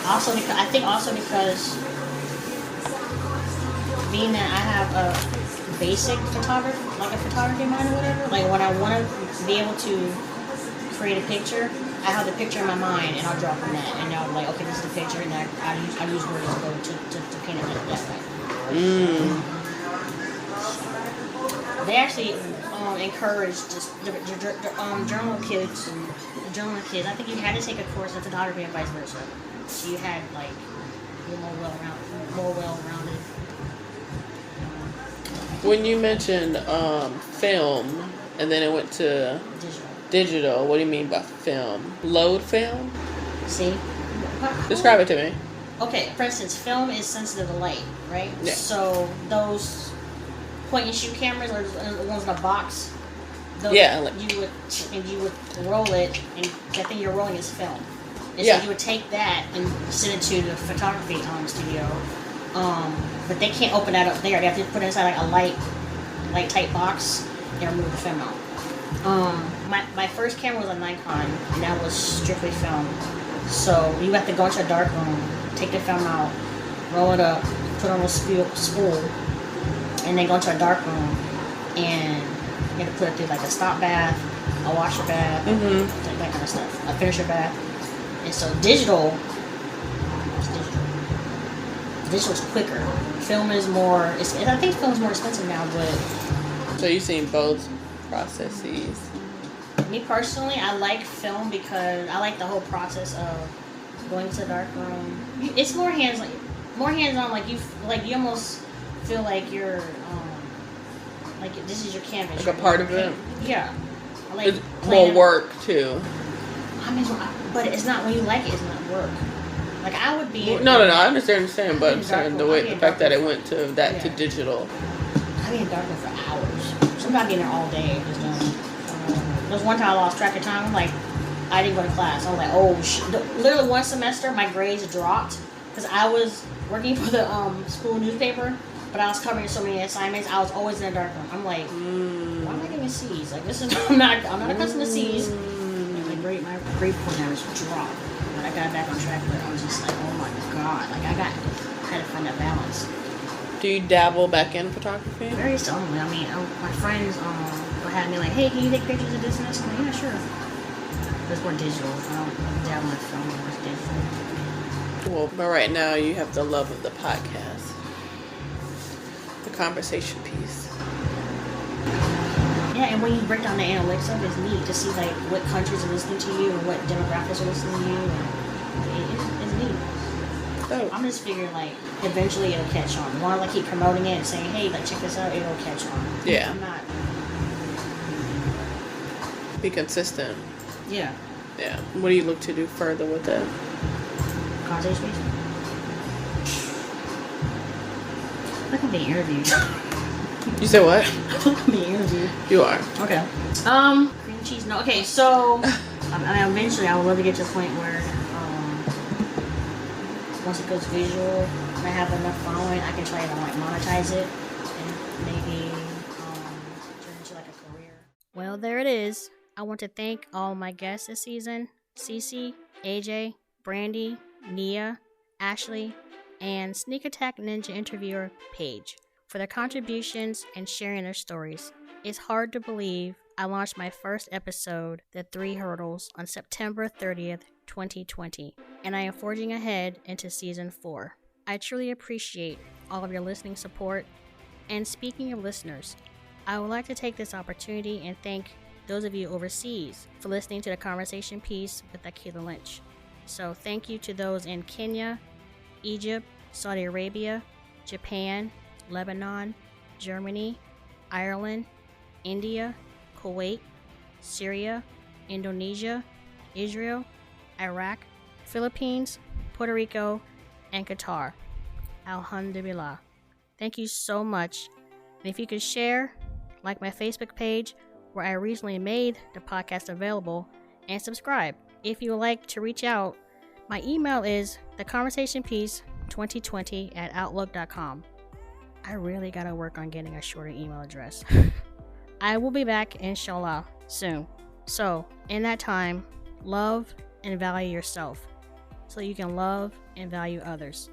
also because I think because being that I have a basic photography, like a photography mind or whatever, like when I want to be able to create a picture, I have the picture in my mind and I'll draw from that, and I'll be like, okay, this is the picture, and I use words to paint it that way. They actually encourage just the journal kids and the journal kids. I think you had to take a course in photography and vice versa. So you had like you're more well-rounded. When you mentioned film and then it went to digital, what do you mean by film? Load film? See? Describe it to me. Okay, for instance, film is sensitive to light, right? Yeah. So those point and shoot cameras are the ones in a box. Those, you would roll it, and that thing you're rolling is film. And so you would take that and send it to the photography studio. But they can't open that up there. They have to put it inside like a light type box and remove the film out. My first camera was a Nikon, and that was strictly film. So you have to go into a dark room, take the film out, roll it up, put it on a spool, and then go into a dark room, and you have to put it through like a stop bath, a washer bath, like that kind of stuff, a finisher bath. And so digital's quicker. Film is more. I think film is more expensive now, but. So you've seen both processes. Me personally, I like film because I like the whole process of going to the dark room. It's more hands-on. Like you almost feel like you're like this is your canvas. Like a part of it. Yeah. Like it's more work too. I mean, but it's not when you like it. It's not work. Like I would be. No. I understand, but I'm saying the fact that it went to that to digital. I'd be in dark room for hours. Sometimes I'd be in there all day just doing. There was one time I lost track of time. Like I didn't go to class. I was like, oh shit. Literally one semester, my grades dropped because I was working for the school newspaper, but I was covering so many assignments. I was always in a dark room. I'm like, why am I getting C's? Like this is I'm not accustomed to C's. And my grade point average dropped. But I got back on track, but I was just like, oh my god, like I had to find that balance. Do you dabble back in photography? Very seldomly. I mean, my friends would have me like, hey, can you take pictures of this and this? I'm like, yeah, sure. But it's more digital. I don't dabble in film, it's digital. Well, but right now you have the love of the podcast, the conversation piece. Yeah, and when you break down the analytics of it, it's neat to see like what countries are listening to you and what demographics are listening to you. And it's neat. So I'm just figuring like eventually it'll catch on. The more I keep promoting it and saying, hey, like check this out, it'll catch on. Yeah. I'm not. Be consistent. Yeah. Yeah. What do you look to do further with that? Conversation piece. I can be interviewed. You said what? I'm being interviewed. You are. Okay. Cream cheese. No. Okay. So, I mean, eventually, I would love to get to a point where, once it goes visual, and I have enough following, I can try to like monetize it, and maybe turn into like a career. Well, there it is. I want to thank all my guests this season: Cece, AJ, Brandy, Nia, Ashley, and Sneak Attack Ninja interviewer Paige, for their contributions and sharing their stories. It's hard to believe I launched my first episode, The 3 Hurdles, on September 30th, 2020, and I am forging ahead into Season 4. I truly appreciate all of your listening support, and speaking of listeners, I would like to take this opportunity and thank those of you overseas for listening to the conversation piece with Akilah Lynch. So thank you to those in Kenya, Egypt, Saudi Arabia, Japan, Lebanon, Germany, Ireland, India, Kuwait, Syria, Indonesia, Israel, Iraq, Philippines, Puerto Rico, and Qatar. Alhamdulillah. Thank you so much. And if you could share, like my Facebook page, where I recently made the podcast available, and subscribe. If you would like to reach out, my email is theconversationpiece2020@outlook.com. I really gotta work on getting a shorter email address. I will be back, inshallah, soon. So, in that time, love and value yourself so you can love and value others.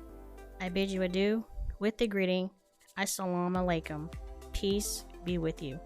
I bid you adieu with the greeting, Assalamu alaikum. Peace be with you.